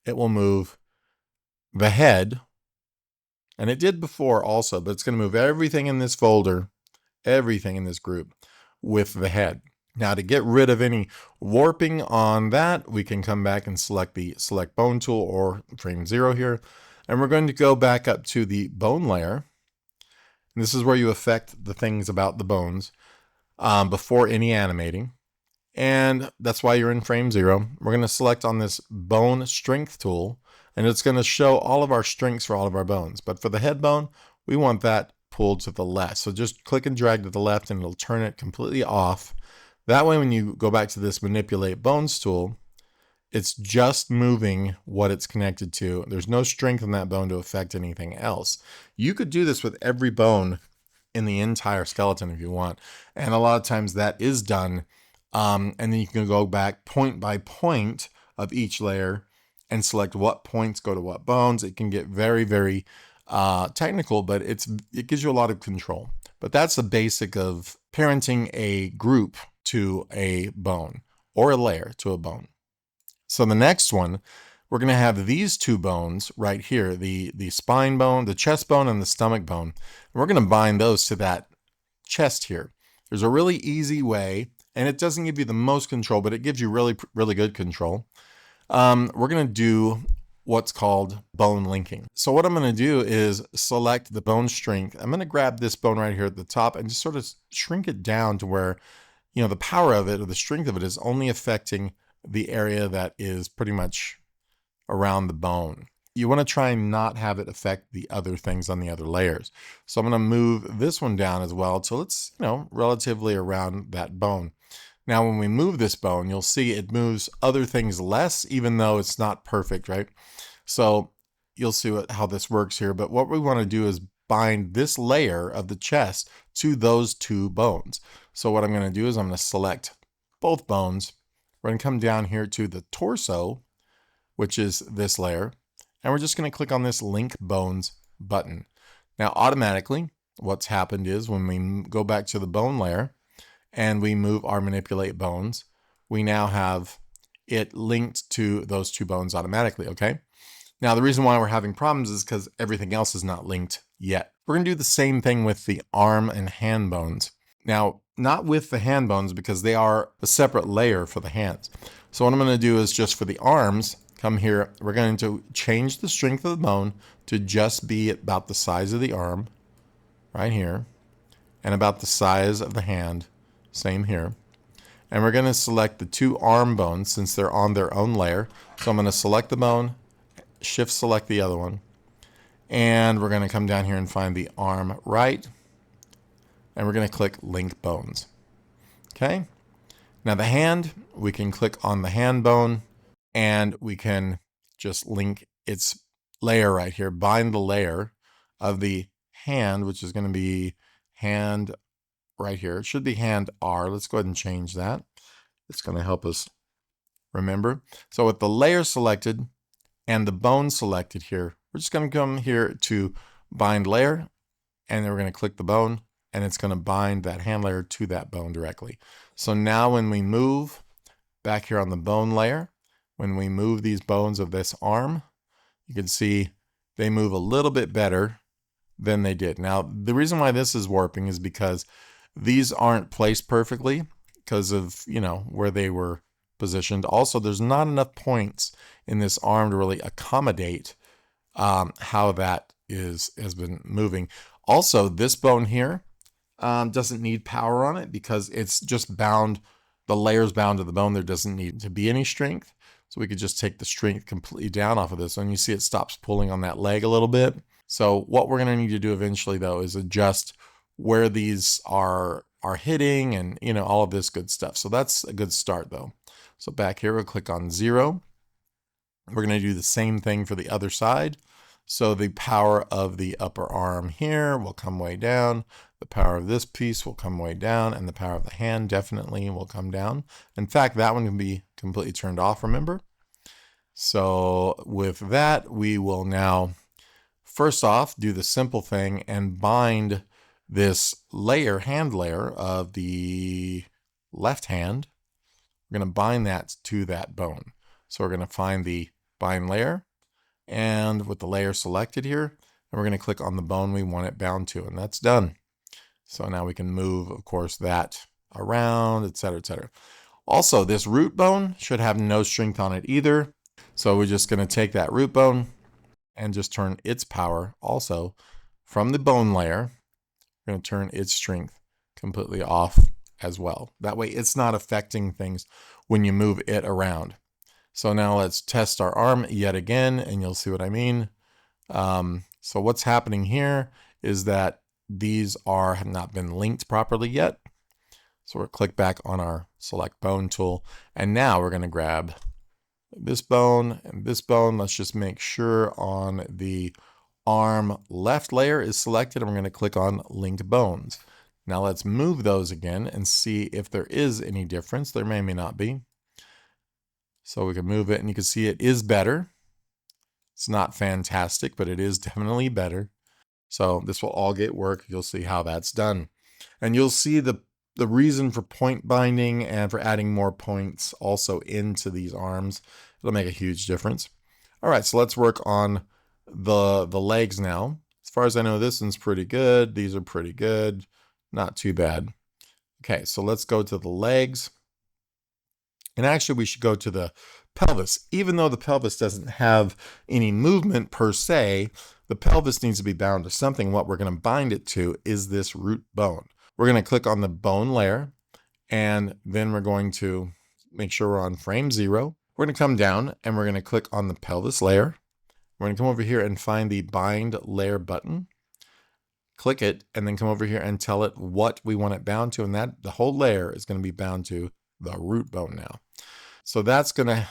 it will move the head, and it did before also, but it's going to move everything in this folder, everything in this group with the head. Now to get rid of any warping on that, we can come back and select the select bone tool or frame 0 here. And we're going to go back up to the bone layer. And this is where you affect the things about the bones before any animating. And that's why you're in frame 0. We're going to select on this bone strength tool, and it's going to show all of our strengths for all of our bones. But for the head bone, we want that pulled to the left. So just click and drag to the left and it'll turn it completely off. That way when you go back to this manipulate bones tool, it's just moving what it's connected to. There's no strength in that bone to affect anything else. You could do this with every bone in the entire skeleton if you want. And a lot of times that is done. And then you can go back point by point of each layer and select what points go to what bones. It can get very, very technical, but it gives you a lot of control. But that's the basic of parenting a group to a bone or a layer to a bone. So the next one, we're going to have these two bones right here, the spine bone, the chest bone, and the stomach bone. And we're going to bind those to that chest here. There's a really easy way, and it doesn't give you the most control, but it gives you really, really good control. We're going to do what's called bone linking. So what I'm going to do is select the bone strength. I'm going to grab this bone right here at the top and just sort of shrink it down to where, you know, the power of it or the strength of it is only affecting the area that is pretty much around the bone. You want to try and not have it affect the other things on the other layers. So I'm going to move this one down as well till it's, you know, relatively around that bone. Now, when we move this bone, you'll see it moves other things less, even though it's not perfect, right? So you'll see how this works here. But what we want to do is bind this layer of the chest to those two bones. So what I'm going to do is I'm going to select both bones. We're going to come down here to the torso, which is this layer, and we're just going to click on this Link Bones button. Now, automatically, what's happened is when we go back to the bone layer and we move our manipulate bones, we now have it linked to those two bones automatically, okay? Now, the reason why we're having problems is because everything else is not linked yet. We're going to do the same thing with the arm and hand bones. Now, not with the hand bones because they are a separate layer for the hands. So what I'm going to do is just for the arms, come here, we're going to change the strength of the bone to just be about the size of the arm, right here, and about the size of the hand, same here. And we're going to select the two arm bones since they're on their own layer. So I'm going to select the bone, shift select the other one, and we're going to come down here and find the arm right, and we're going to click Link Bones. Okay. Now the hand, we can click on the hand bone and we can just link its layer right here, bind the layer of the hand, which is going to be hand right here. It should be hand R. Let's go ahead and change that. It's going to help us remember. So with the layer selected and the bone selected here, we're just going to come here to bind layer, and then we're going to click the bone, and it's going to bind that hand layer to that bone directly. So now when we move back here on the bone layer, when we move these bones of this arm, you can see they move a little bit better than they did. Now, the reason why this is warping is because these aren't placed perfectly because of, you know, where they were positioned. Also, there's not enough points in this arm to really accommodate how that has been moving. Also, this bone here doesn't need power on it because it's just bound, the layer's bound to the bone. There doesn't need to be any strength. So we could just take the strength completely down off of this. And you see it stops pulling on that leg a little bit. So what we're going to need to do eventually, though, is adjust where these are hitting and, you know, all of this good stuff. So that's a good start, though. So back here, we'll click on 0. We're going to do the same thing for the other side. So the power of the upper arm here will come way down. The power of this piece will come way down, and the power of the hand definitely will come down. In fact, that one can be completely turned off, remember? So with that, we will now first off do the simple thing and bind this layer, hand layer of the left hand. We're going to bind that to that bone. So we're going to find the bind layer, and with the layer selected here, and we're going to click on the bone we want it bound to, and that's done. So now we can move, of course, that around, etc., etc. Also, this root bone should have no strength on it either. So we're just going to take that root bone and just turn its power also from the bone layer. We're going to turn its strength completely off as well. That way it's not affecting things when you move it around. So now let's test our arm yet again, and you'll see what I mean. So what's happening here is that these have not been linked properly yet. So we'll click back on our select bone tool, and now we're going to grab this bone and this bone. Let's just make sure on the arm left layer is selected, and we're going to click on linked bones. Now let's move those again and see if there is any difference. There may or may not be. So we can move it, and you can see it is better. It's not fantastic, but it is definitely better. So this will all get work. You'll see how that's done. And you'll see the reason for point binding and for adding more points also into these arms. It'll make a huge difference. All right, so let's work on the legs now. As far as I know, this one's pretty good. These are pretty good. Not too bad. Okay, so let's go to the legs. And actually, we should go to the pelvis. Even though the pelvis doesn't have any movement per se, the pelvis needs to be bound to something. What we're going to bind it to is this root bone. We're going to click on the bone layer, and then we're going to make sure we're on frame 0. We're going to come down, and we're going to click on the pelvis layer. We're going to come over here and find the bind layer button. Click it, and then come over here and tell it what we want it bound to, and that the whole layer is going to be bound to the root bone now. So that's going to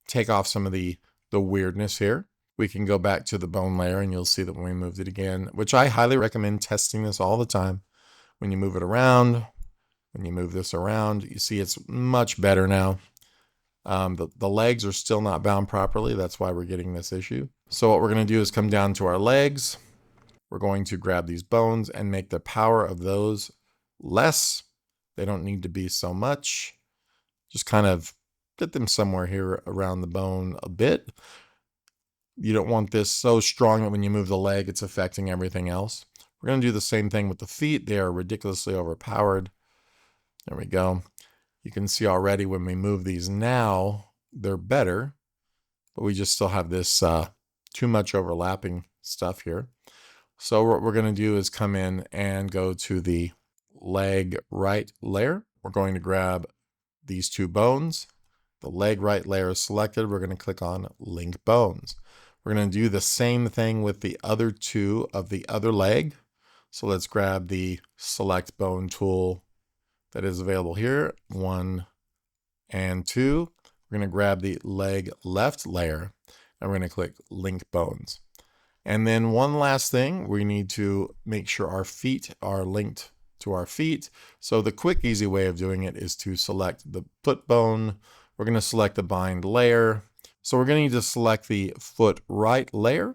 take off some of the weirdness here. We can go back to the bone layer, and you'll see that when we moved it again, which I highly recommend testing this all the time. When you move it around, when you move this around, you see it's much better now. The legs are still not bound properly. That's why we're getting this issue. So what we're going to do is come down to our legs. We're going to grab these bones and make the power of those less. They don't need to be so much. Just kind of get them somewhere here around the bone a bit. You don't want this so strong that when you move the leg, it's affecting everything else. We're going to do the same thing with the feet. They are ridiculously overpowered. There we go. You can see already when we move these now, they're better, but we just still have this too much overlapping stuff here. So what we're going to do is come in and go to the leg right layer. We're going to grab these two bones. The leg right layer is selected. We're going to click on link bones. We're going to do the same thing with the other two of the other leg. So let's grab the select bone tool that is available here, 1 and 2. We're going to grab the leg left layer, and we're going to click link bones. And then one last thing, we need to make sure our feet are linked to our feet. So the quick, easy way of doing it is to select the foot bone. We're going to select the bind layer. So we're going to need to select the foot right layer.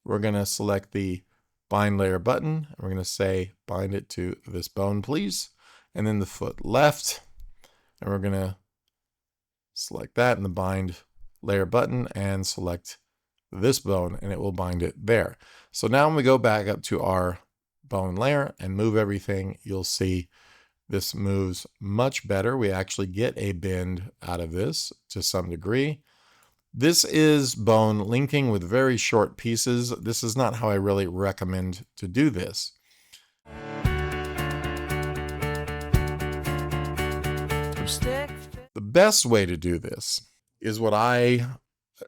We're going to select the bind layer button, and we're going to say bind it to this bone, please. And then the foot left, and we're going to select that in the bind layer button and select this bone, and it will bind it there. So now when we go back up to our bone layer and move everything, you'll see this moves much better. We actually get a bend out of this to some degree. This is bone linking with very short pieces. This is not how I really recommend to do this. The best way to do this is what I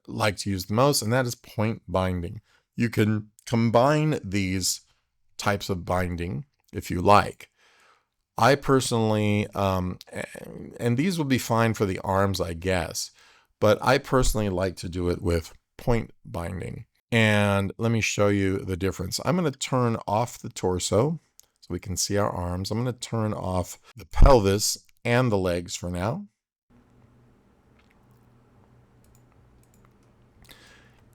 like to use the most, and that is point binding. You can combine these types of binding if you like. I personally, and these would be fine for the arms, I guess, but I personally like to do it with point binding. And let me show you the difference. I'm going to turn off the torso so we can see our arms. I'm going to turn off the pelvis and the legs for now.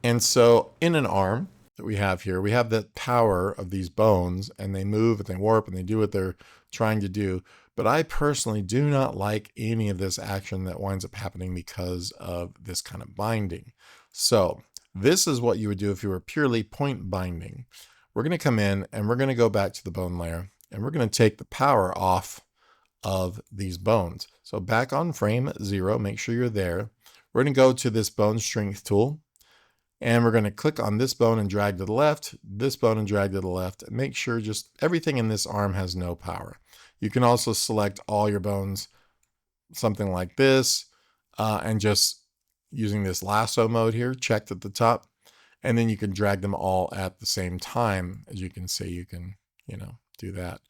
And so in an arm that we have here, we have the power of these bones, and they move and they warp and they do what they're trying to do. But I personally do not like any of this action that winds up happening because of this kind of binding. So this is what you would do if you were purely point binding. We're going to come in and we're going to go back to the bone layer, and we're going to take the power off of these bones. So back on frame 0, make sure you're there. We're going to go to this bone strength tool, and we're going to click on this bone and drag to the left, this bone and drag to the left, and make sure just everything in this arm has no power. You can also select all your bones, something like this, and just using this lasso mode here, checked at the top, and then you can drag them all at the same time. As you can see, you can, do that.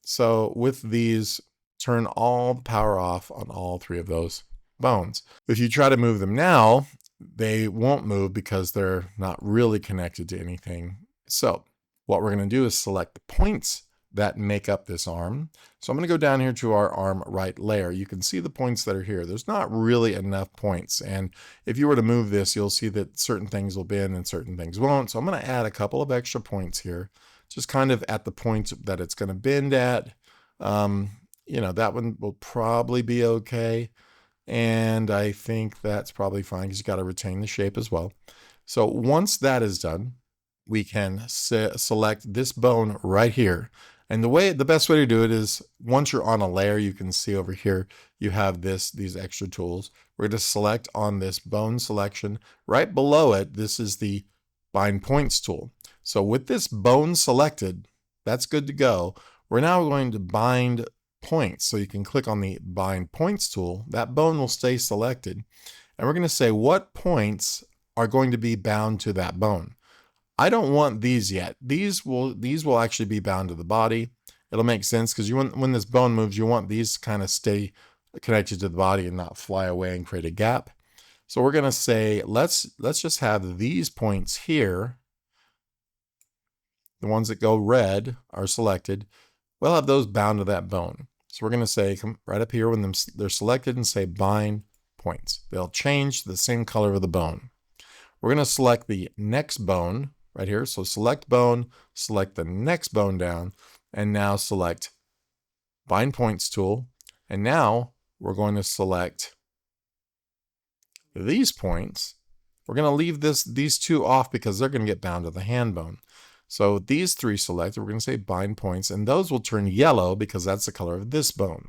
So with these, turn all the power off on all three of those bones. If you try to move them now, they won't move because they're not really connected to anything. So what we're going to do is select the points that make up this arm. So I'm going to go down here to our arm right layer. You can see the points that are here. There's not really enough points. And if you were to move this, you'll see that certain things will bend and certain things won't. So I'm going to add a couple of extra points here, just kind of at the point that it's going to bend at. That one will probably be okay. And I think that's probably fine because you got to retain the shape as well. So once that is done, we can select this bone right here. And the best way to do it is once you're on a layer, you can see over here, you have these extra tools. We're going to select on this bone selection. Right below it, this is the bind points tool. So with this bone selected, that's good to go. We're now going to bind points. So you can click on the bind points tool. That bone will stay selected. And we're going to say what points are going to be bound to that bone. I don't want these yet. These will actually be bound to the body. It'll make sense because when this bone moves, you want these to kind of stay connected to the body and not fly away and create a gap. So we're going to say, let's just have these points here. The ones that go red are selected. We'll have those bound to that bone. So we're going to say, come right up here when they're selected and say bind points. They'll change to the same color of the bone. We're going to select the next bone right here. So select bone, select the next bone down, and now select bind points tool. And now we're going to select these points. We're going to leave these two off because they're going to get bound to the hand bone. So these three selected, we're going to say bind points, and those will turn yellow because that's the color of this bone.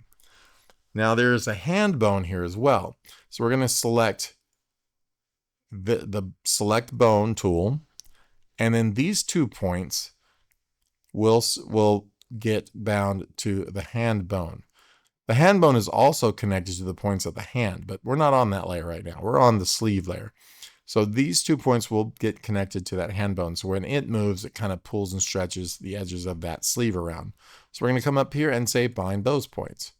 Now there's a hand bone here as well. So we're going to select the select bone tool, and then these 2 points will get bound to the hand bone. The hand bone is also connected to the points of the hand, but we're not on that layer right now. We're on the sleeve layer. So these 2 points will get connected to that hand bone. So when it moves, it kind of pulls and stretches the edges of that sleeve around. So we're going to come up here and say bind those points.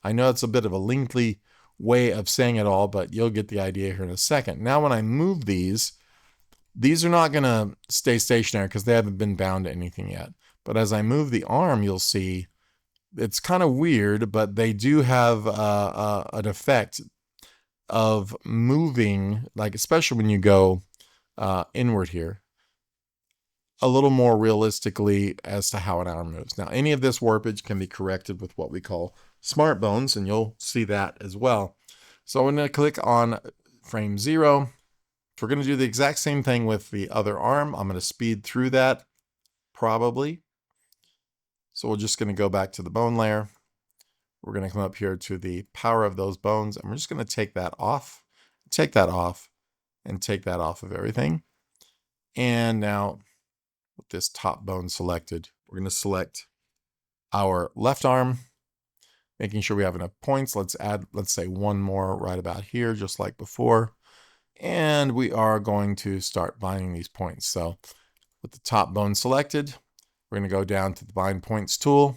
I know it's a bit of a lengthy way of saying it all, but you'll get the idea here in a second. Now when I move these are not going to stay stationary because they haven't been bound to anything yet. But as I move the arm, you'll see it's kind of weird, but they do have an effect of moving, like especially when you go inward here, a little more realistically as to how an arm moves. Now, any of this warpage can be corrected with what we call smart bones, and you'll see that as well. So I'm going to click on frame 0. If we're going to do the exact same thing with the other arm, I'm going to speed through that probably. So we're just going to go back to the bone layer. We're going to come up here to the power of those bones, and we're just going to take that off, and take that off of everything. And now with this top bone selected, we're going to select our left arm, making sure we have enough points. Let's say one more right about here, just like before. And we are going to start binding these points. So with the top bone selected, we're going to go down to the bind points tool.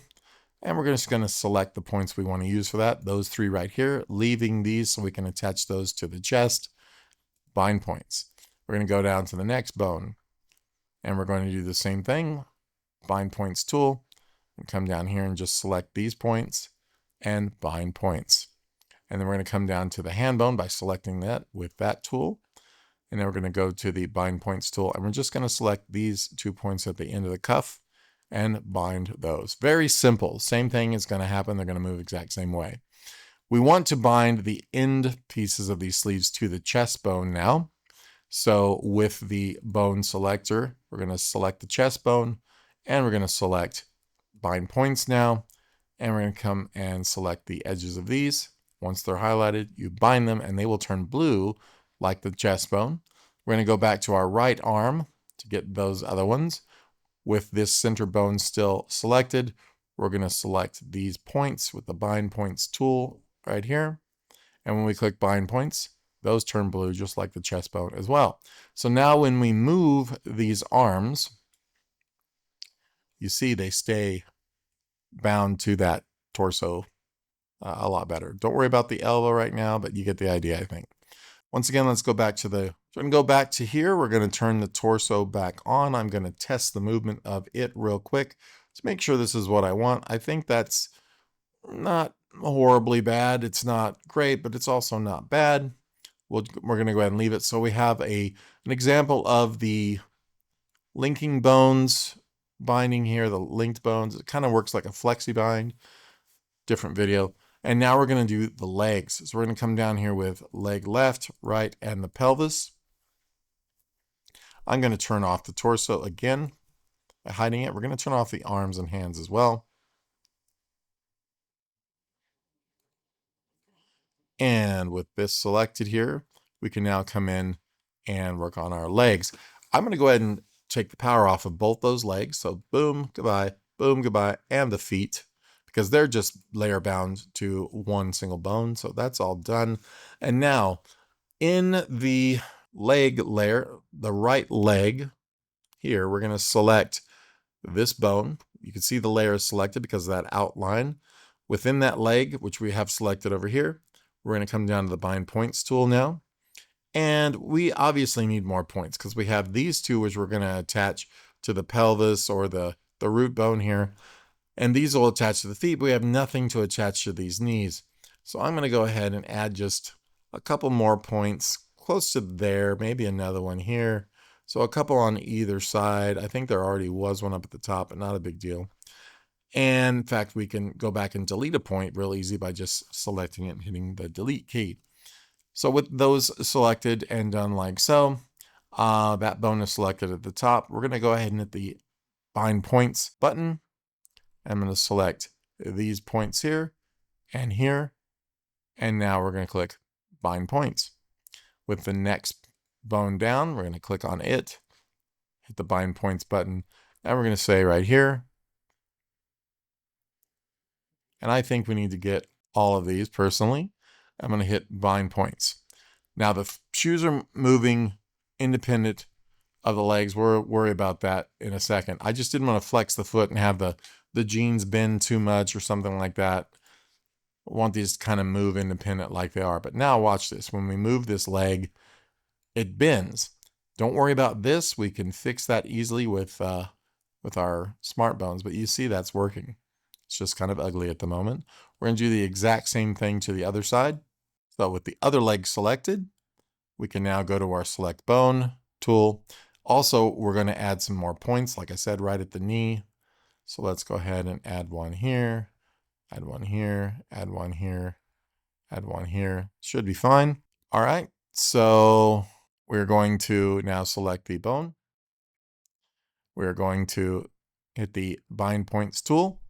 And we're just going to select the points we want to use for that. Those 3 right here, leaving these so we can attach those to the chest. Bind points. We're going to go down to the next bone. And we're going to do the same thing. Bind points tool. And come down here and just select these points. And bind points. And then we're going to come down to the hand bone by selecting that with that tool. And then we're going to go to the bind points tool. And we're just going to select these 2 points at the end of the cuff and bind those. Very simple. Same thing is going to happen. They're going to move the exact same way. We want to bind the end pieces of these sleeves to the chest bone now. So with the bone selector, we're going to select the chest bone, and we're going to select bind points now. And we're going to come and select the edges of these. Once they're highlighted, you bind them and they will turn blue like the chest bone. We're going to go back to our right arm to get those other ones. With this center bone still selected, we're going to select these points with the bind points tool right here. And when we click bind points, those turn blue just like the chest bone as well. So now when we move these arms, you see they stay bound to that torso a lot better. Don't worry about the elbow right now, but you get the idea, I think. Once again, let's go back to we're going to go back to here. We're going to turn the torso back on. I'm going to test the movement of it real quick to make sure this is what I want. I think that's not horribly bad. It's not great, but it's also not bad. We're going to go ahead and leave it. So we have an example of the linking bones binding here, the linked bones. It kind of works like a flexi bind. Different video. And now we're going to do the legs. So we're going to come down here with leg left, right, and the pelvis. I'm going to turn off the torso again by hiding it. We're going to turn off the arms and hands as well. And with this selected here, we can now come in and work on our legs. I'm going to go ahead and take the power off of both those legs. So boom, goodbye, and the feet, because they're just layer bound to one single bone. So that's all done. And now in the leg layer, the right leg here, we're going to select this bone. You can see the layer is selected because of that outline. Within that leg, which we have selected over here, we're going to come down to the bind points tool now. And we obviously need more points because we have these two, which we're going to attach to the pelvis or the root bone here. And these will attach to the feet, but we have nothing to attach to these knees. So I'm going to go ahead and add just a couple more points close to there, maybe another one here. So a couple on either side. I think there already was one up at the top, but not a big deal. And in fact, we can go back and delete a point real easy by just selecting it and hitting the delete key. So with those selected and done like so, that bone is selected at the top. We're going to go ahead and hit the bind points button. I'm going to select these points here and here. And now we're going to click bind points. With the next bone down, we're going to click on it, hit the bind points button. Now we're going to say right here. And I think we need to get all of these personally. I'm going to hit bind points. Now the shoes are moving independent of the legs. We'll worry about that in a second. I just didn't want to flex the foot and have the jeans bend too much or something like that. I want these to kind of move independent like they are. But now watch this. When we move this leg, it bends. Don't worry about this. We can fix that easily with our smart bones. But you see that's working. It's just kind of ugly at the moment. We're going to do the exact same thing to the other side. So with the other leg selected, we can now go to our select bone tool. Also, we're going to add some more points, like I said, right at the knee. So let's go ahead and add one here, add one here, add one here, add one here. Should be fine. All right. So we're going to now select the bone. We're going to hit the bind points tool.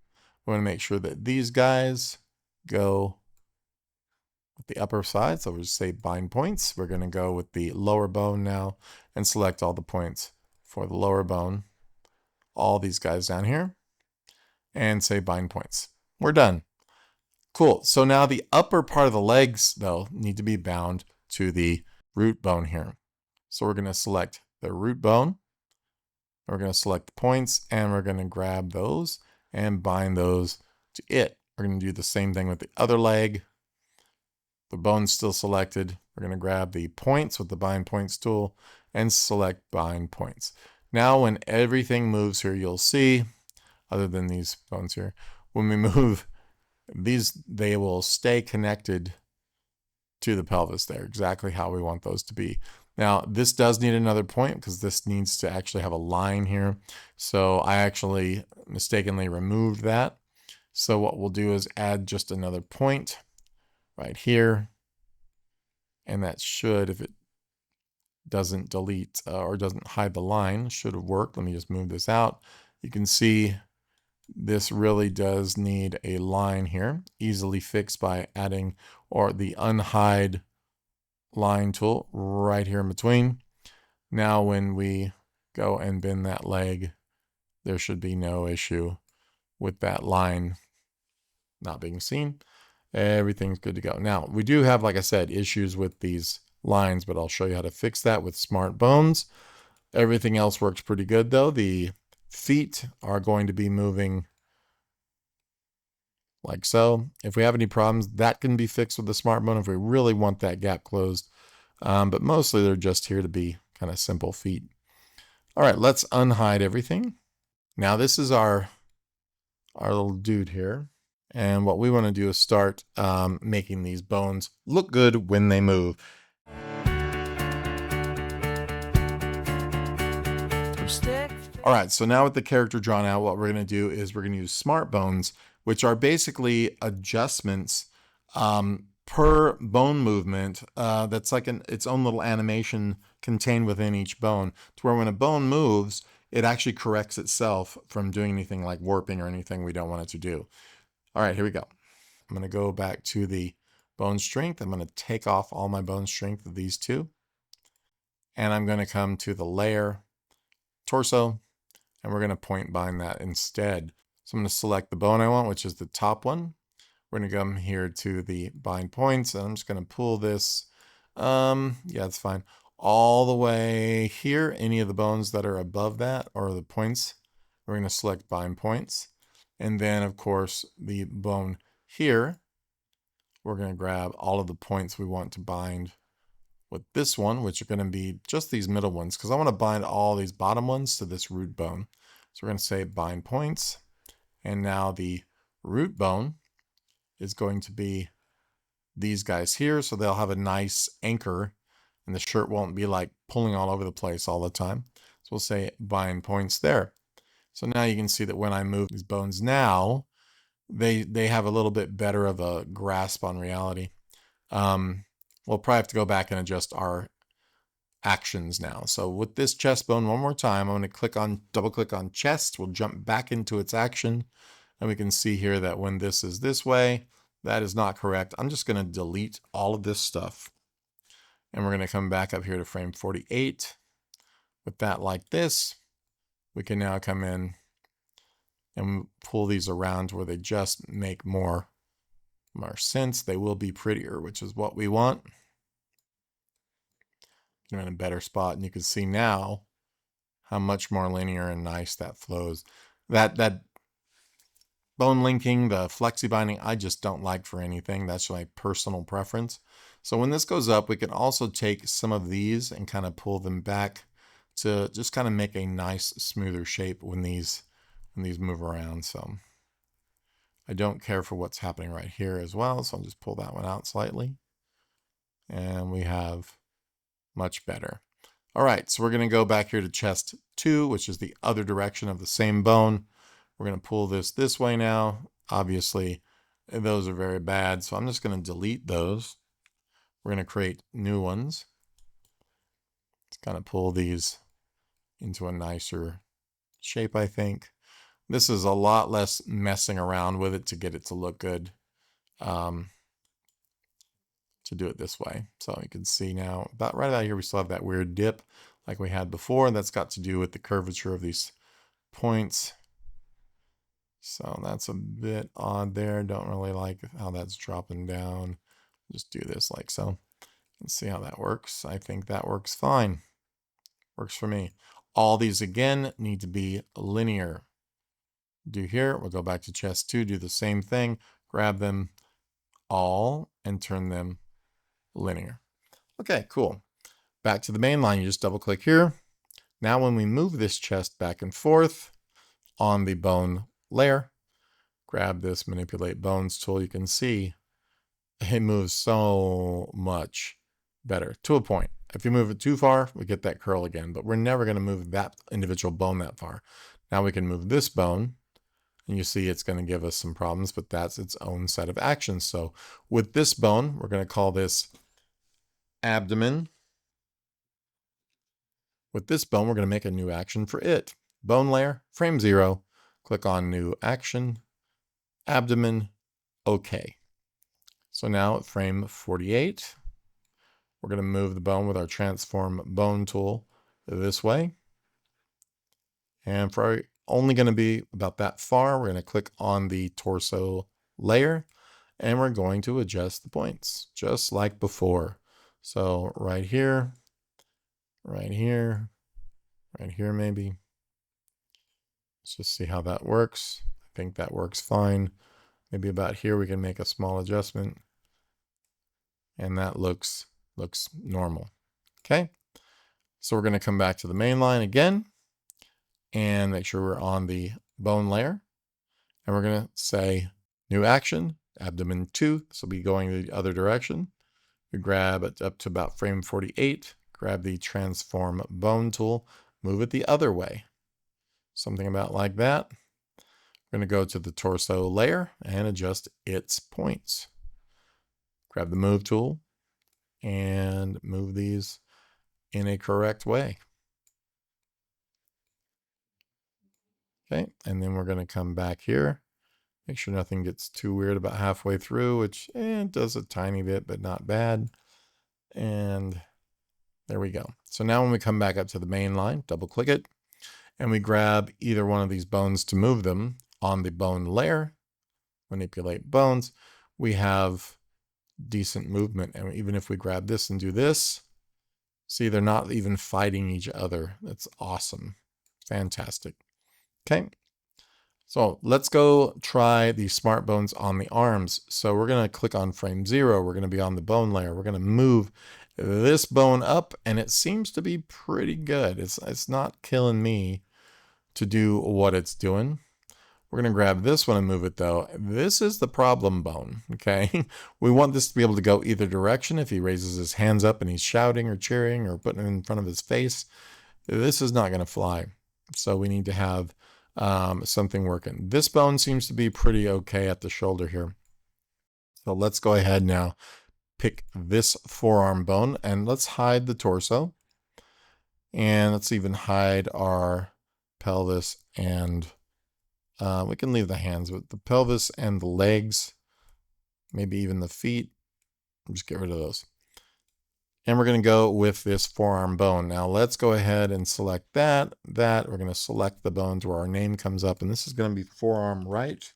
We want to make sure that these guys go with the upper side. So we'll just say bind points. We're going to go with the lower bone now and select all the points for the lower bone. All these guys down here and say bind points. We're done. Cool. So now the upper part of the legs though need to be bound to the root bone here. So we're going to select the root bone. We're going to select the points and we're going to grab those and bind those to it. We're going to do the same thing with the other leg. The bone's still selected. We're going to grab the points with the bind points tool and select bind points. Now when everything moves here, you'll see, other than these bones here, when we move these, they will stay connected to the pelvis there, exactly how we want those to be. Now, this does need another point because this needs to actually have a line here. So I actually mistakenly removed that. So what we'll do is add just another point right here. And that should, if it doesn't delete or doesn't hide the line, should have worked. Let me just move this out. You can see this really does need a line here, easily fixed by adding or the unhide line tool right here in between. Now when we go and bend that leg, there should be no issue with that line not being seen. Everything's good to go. Now, we do have, like I said, issues with these lines, but I'll show you how to fix that with Smart Bones. Everything else works pretty good, though. The feet are going to be moving like so. If we have any problems, that can be fixed with the Smart Bone if we really want that gap closed. But mostly they're just here to be kind of simple feet. All right, let's unhide everything. Now this is our little dude here. And what we want to do is start making these bones look good when they move. All right, so now with the character drawn out, what we're going to do is we're going to use Smart Bones, which are basically adjustments per bone movement that's like its own little animation contained within each bone, to where when a bone moves, it actually corrects itself from doing anything like warping or anything we don't want it to do. All right, here we go. I'm going to go back to the bone strength. I'm going to take off all my bone strength of these two. And I'm going to come to the layer, torso, and we're going to point bind that instead. So I'm going to select the bone I want, which is the top one. We're going to come here to the bind points, and I'm just going to pull this. Yeah, that's fine. All the way here, any of the bones that are above that, or the points, we're going to select bind points. And then, of course, the bone here, we're going to grab all of the points we want to bind with this one, which are going to be just these middle ones, because I want to bind all these bottom ones to this root bone. So we're going to say bind points. And now the root bone is going to be these guys here, so they'll have a nice anchor and the shirt won't be like pulling all over the place all the time. So we'll say bind points there. So now you can see that when I move these bones now, they have a little bit better of a grasp on reality. We'll probably have to go back and adjust our actions now. So with this chest bone, one more time, I'm going to double click on chest. We'll jump back into its action. And we can see here that when this is this way, that is not correct. I'm just going to delete all of this stuff. And we're going to come back up here to frame 48. With that like this, we can now come in and pull these around where they just make more sense. They will be prettier, which is what we want. You're in a better spot, and you can see now how much more linear and nice that flows. That bone linking, the flexi binding, I just don't like for anything. That's my personal preference. So when this goes up, we can also take some of these and kind of pull them back to just kind of make a nice, smoother shape when these move around. So I don't care for what's happening right here as well. So I'll just pull that one out slightly. And we have much better. All right, so we're going to go back here to chest 2, which is the other direction of the same bone. We're going to pull this way now. Obviously, those are very bad, so I'm just going to delete those. We're going to create new ones. Let's kind of pull these into a nicer shape, I think. This is a lot less messing around with it to get it to look good. To do it this way. So you can see now, right about here, we still have that weird dip like we had before. That's got to do with the curvature of these points. So that's a bit odd there. Don't really like how that's dropping down. Just do this like so. Let's see how that works. I think that works fine. Works for me. All these again need to be linear. Do here, we'll go back to chest 2, do the same thing, grab them all and turn them linear. Okay, cool. Back to the main line, you just double click here. Now when we move this chest back and forth on the bone layer, grab this manipulate bones tool, you can see it moves so much better to a point. If you move it too far, we get that curl again, but we're never going to move that individual bone that far. Now we can move this bone, and you see it's going to give us some problems, but that's its own set of actions. So with this bone, we're going to call this abdomen. With this bone, we're going to make a new action for it. Bone layer, frame 0, click on new action, abdomen, OK. So now at frame 48, we're going to move the bone with our transform bone tool this way. And for only going to be about that far. We're going to click on the torso layer and we're going to adjust the points just like before. So right here, right here, right here maybe. Let's just see how that works. I think that works fine. Maybe about here we can make a small adjustment. And that looks normal. Okay. So we're going to come back to the main line again and make sure we're on the bone layer. And we're going to say new action, abdomen 2. This will be going the other direction. We grab it up to about frame 48, grab the transform bone tool, move it the other way. Something about like that. We're going to go to the torso layer and adjust its points. Grab the move tool and move these in a correct way. Okay, and then we're going to come back here. Make sure nothing gets too weird about halfway through, which it does a tiny bit, but not bad. And there we go. So now when we come back up to the main line, double click it, and we grab either one of these bones to move them on the bone layer, manipulate bones, we have decent movement. And even if we grab this and do this, see, they're not even fighting each other. That's awesome. Fantastic. Okay. So let's go try the smart bones on the arms. So we're going to click on frame 0. We're going to be on the bone layer. We're going to move this bone up and it seems to be pretty good. It's not killing me to do what it's doing. We're going to grab this one and move it though. This is the problem bone. Okay. We want this to be able to go either direction. If he raises his hands up and he's shouting or cheering or putting it in front of his face, this is not going to fly. So we need to have something working. This bone seems to be pretty okay at the shoulder here. So let's go ahead now, pick this forearm bone and let's hide the torso. And let's even hide our pelvis and we can leave the hands, but the pelvis and the legs, maybe even the feet, just get rid of those. And we're going to go with this forearm bone. Now let's go ahead and select that. We're going to select the bones where our name comes up. And this is going to be forearm right.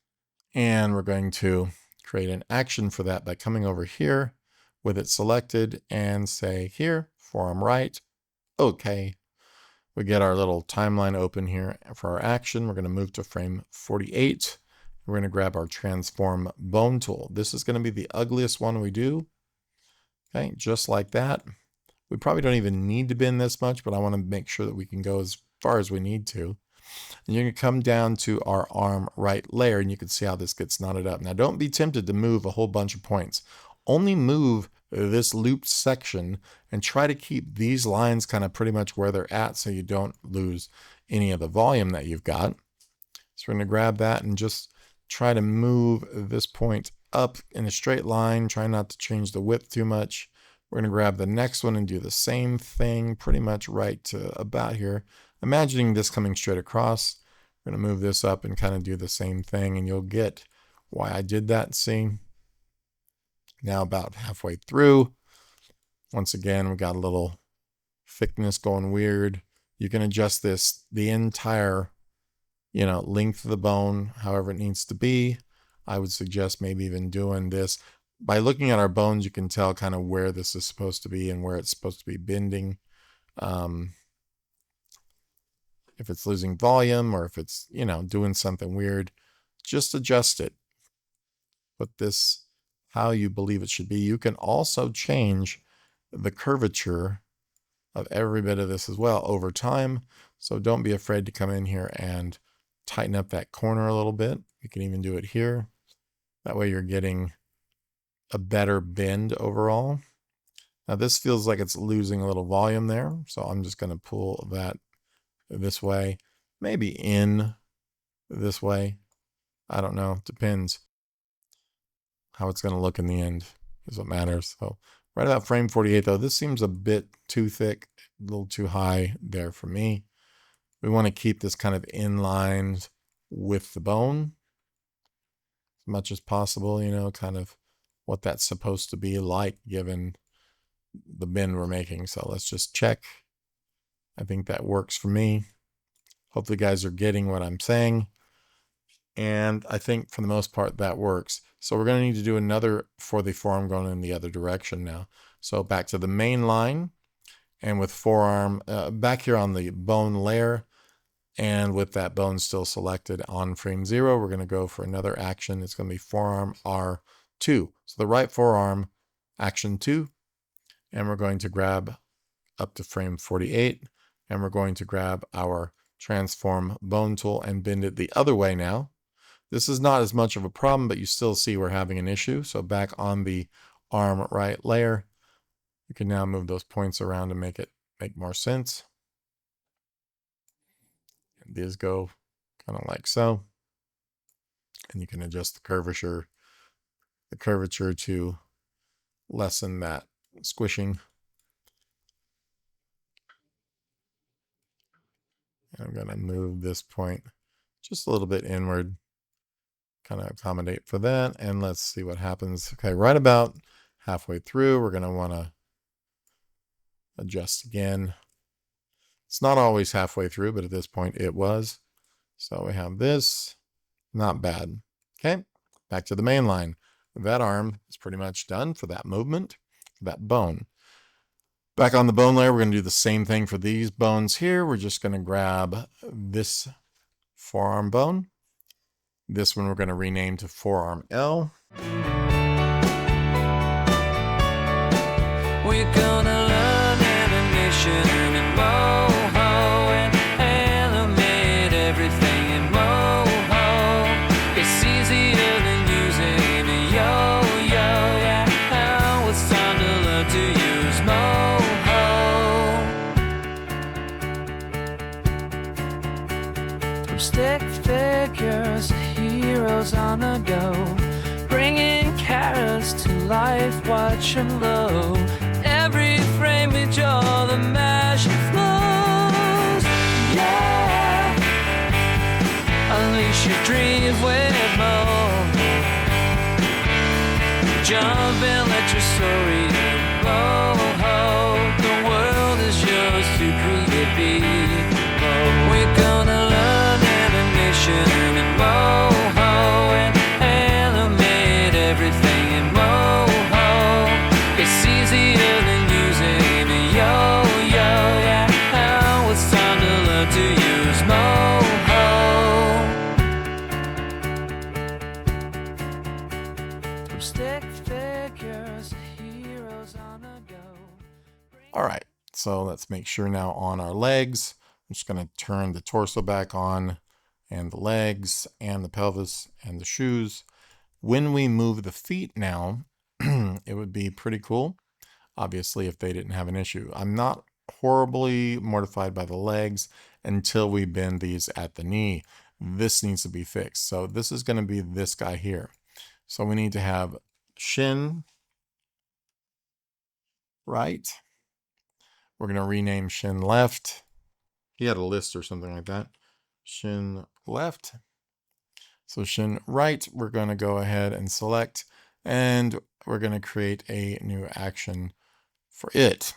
And we're going to create an action for that by coming over here with it selected and say here, forearm right. Okay. We get our little timeline open here for our action. We're going to move to frame 48. We're going to grab our transform bone tool. This is going to be the ugliest one we do. Okay, just like that. We probably don't even need to bend this much, but I want to make sure that we can go as far as we need to. And you're going to come down to our arm right layer, and you can see how this gets knotted up. Now, don't be tempted to move a whole bunch of points. Only move this looped section and try to keep these lines kind of pretty much where they're at so you don't lose any of the volume that you've got. So we're going to grab that and just try to move this point up in a straight line. Try not to change the width too much. We're going to grab the next one and do the same thing pretty much right to about here. Imagining this coming straight across. We're going to move this up and kind of do the same thing and you'll get why I did that. See? Now about halfway through. Once again, we got a little thickness going weird. You can adjust this, the entire, length of the bone, however it needs to be. I would suggest maybe even doing this. By looking at our bones, you can tell kind of where this is supposed to be and where it's supposed to be bending. If it's losing volume or if it's, doing something weird, just adjust it. Put this how you believe it should be. You can also change the curvature of every bit of this as well over time. So don't be afraid to come in here and tighten up that corner a little bit. You can even do it here. That way you're getting a better bend overall. Now this feels like it's losing a little volume there. So I'm just going to pull that this way, maybe in this way. I don't know. Depends. How it's going to look in the end is what matters. So right about frame 48 though, this seems a bit too thick, a little too high there for me. We want to keep this kind of in line with the bone as much as possible, kind of what that's supposed to be like given the bend we're making. So let's just check. I think that works for me. Hopefully you guys are getting what I'm saying. And I think for the most part that works. So we're going to need to do another for the forearm going in the other direction now. So back to the main line, and with forearm back here on the bone layer, and with that bone still selected on frame 0, we're going to go for another action. It's going to be forearm R2. So the right forearm, action 2, and we're going to grab up to frame 48, and we're going to grab our transform bone tool and bend it the other way now. This is not as much of a problem, but you still see we're having an issue. So back on the arm right layer, you can now move those points around to make it make more sense. And these go kind of like so. And you can adjust the curvature to lessen that squishing. And I'm going to move this point just a little bit inward, kind of accommodate for that. And let's see what happens. Okay, right about halfway through, we're going to want to adjust again. It's not always halfway through, but at this point it was. So we have this, not bad. Okay, back to the main line. That arm is pretty much done for that movement, for that bone. Back on the bone layer, we're going to do the same thing for these bones here. We're just going to grab this forearm bone. This one we're going to rename to forearm L. We're gonna learn animation in Moho and animate everything in Moho. It's easier than using a yo-yo, yeah. Now it's time to learn to use Moho. From stick figures to heroes on the go, bringing characters to life, watch them low. Every frame we draw, the magic flows. Yeah, unleash your dreams with Moho. Jump and let your story in Moho. The world is yours to create, be Moho. We're gonna learn animation in Moho and animate everything in Moho. It's easier than using a yo-yo, yeah. Now it's time to learn to use Moho. From stick figures, heroes on the go. All right, so let's make sure now on our legs. I'm just going to turn the torso back on, and the legs, and the pelvis, and the shoes. When we move the feet now, it would be pretty cool, obviously, if they didn't have an issue. I'm not horribly mortified by the legs until we bend these at the knee. This needs to be fixed. So this is going to be this guy here. So we need to have shin right. We're going to rename shin left. He had a list or something like that. Shin left. So shin right, we're going to go ahead and select, and we're going to create a new action for it.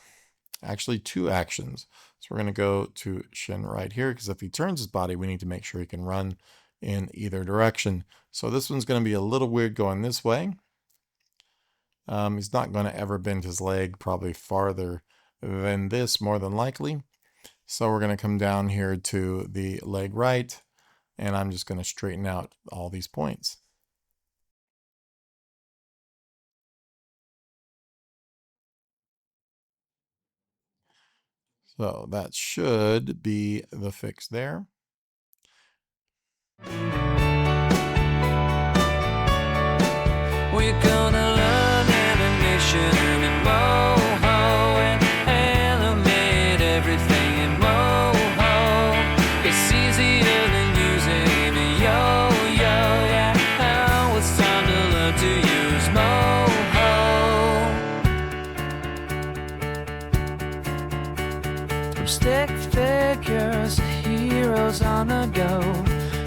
Actually, 2 actions. So we're going to go to shin right here, because if he turns his body, we need to make sure he can run in either direction. So this one's going to be a little weird going this way. He's not going to ever bend his leg probably farther than this, more than likely. So we're going to come down here to the leg right, and I'm just going to straighten out all these points. So that should be the fix there. We're gonna learn animation in Moho and animate everything in Moho. It's easier than using a yo-yo, yeah. Now it's time to learn to use Moho. From stick figures to heroes on the go,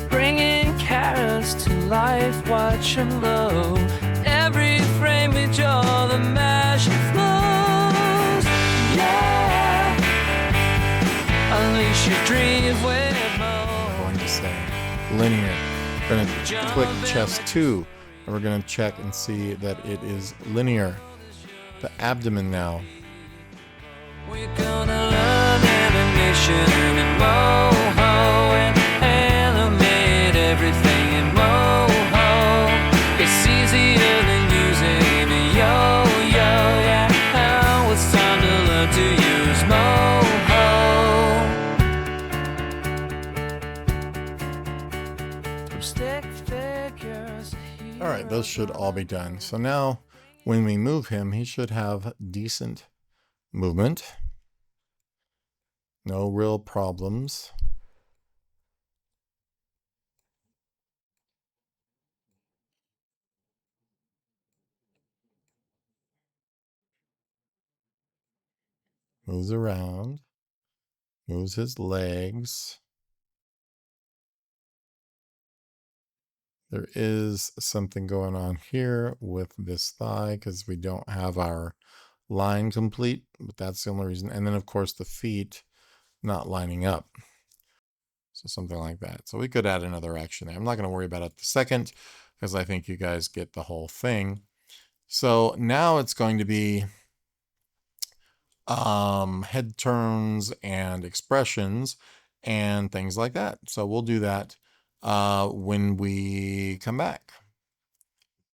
bringing characters to life, watch them low. Every frame we draw, the magic flows. Yeah, unleash your dreams with Moho. linear. We're going to click chest 2, and we're going to check and see that it is linear. The abdomen now. We're gonna learn animation in Moho and animate everything in Moho. It's easier than using a yo-yo, yeah. Now it's time to learn to use Moho. From stick figures. All right, those should all be done. So now when we move him, he should have decent movement. No real problems. Moves around. Moves his legs. There is something going on here with this thigh because we don't have our line complete, but that's the only reason. And then of course the feet not lining up. So something like that. So we could add another action there. I'm not going to worry about it the second because I think you guys get the whole thing. So now it's going to be head turns and expressions and things like that. So we'll do that when we come back.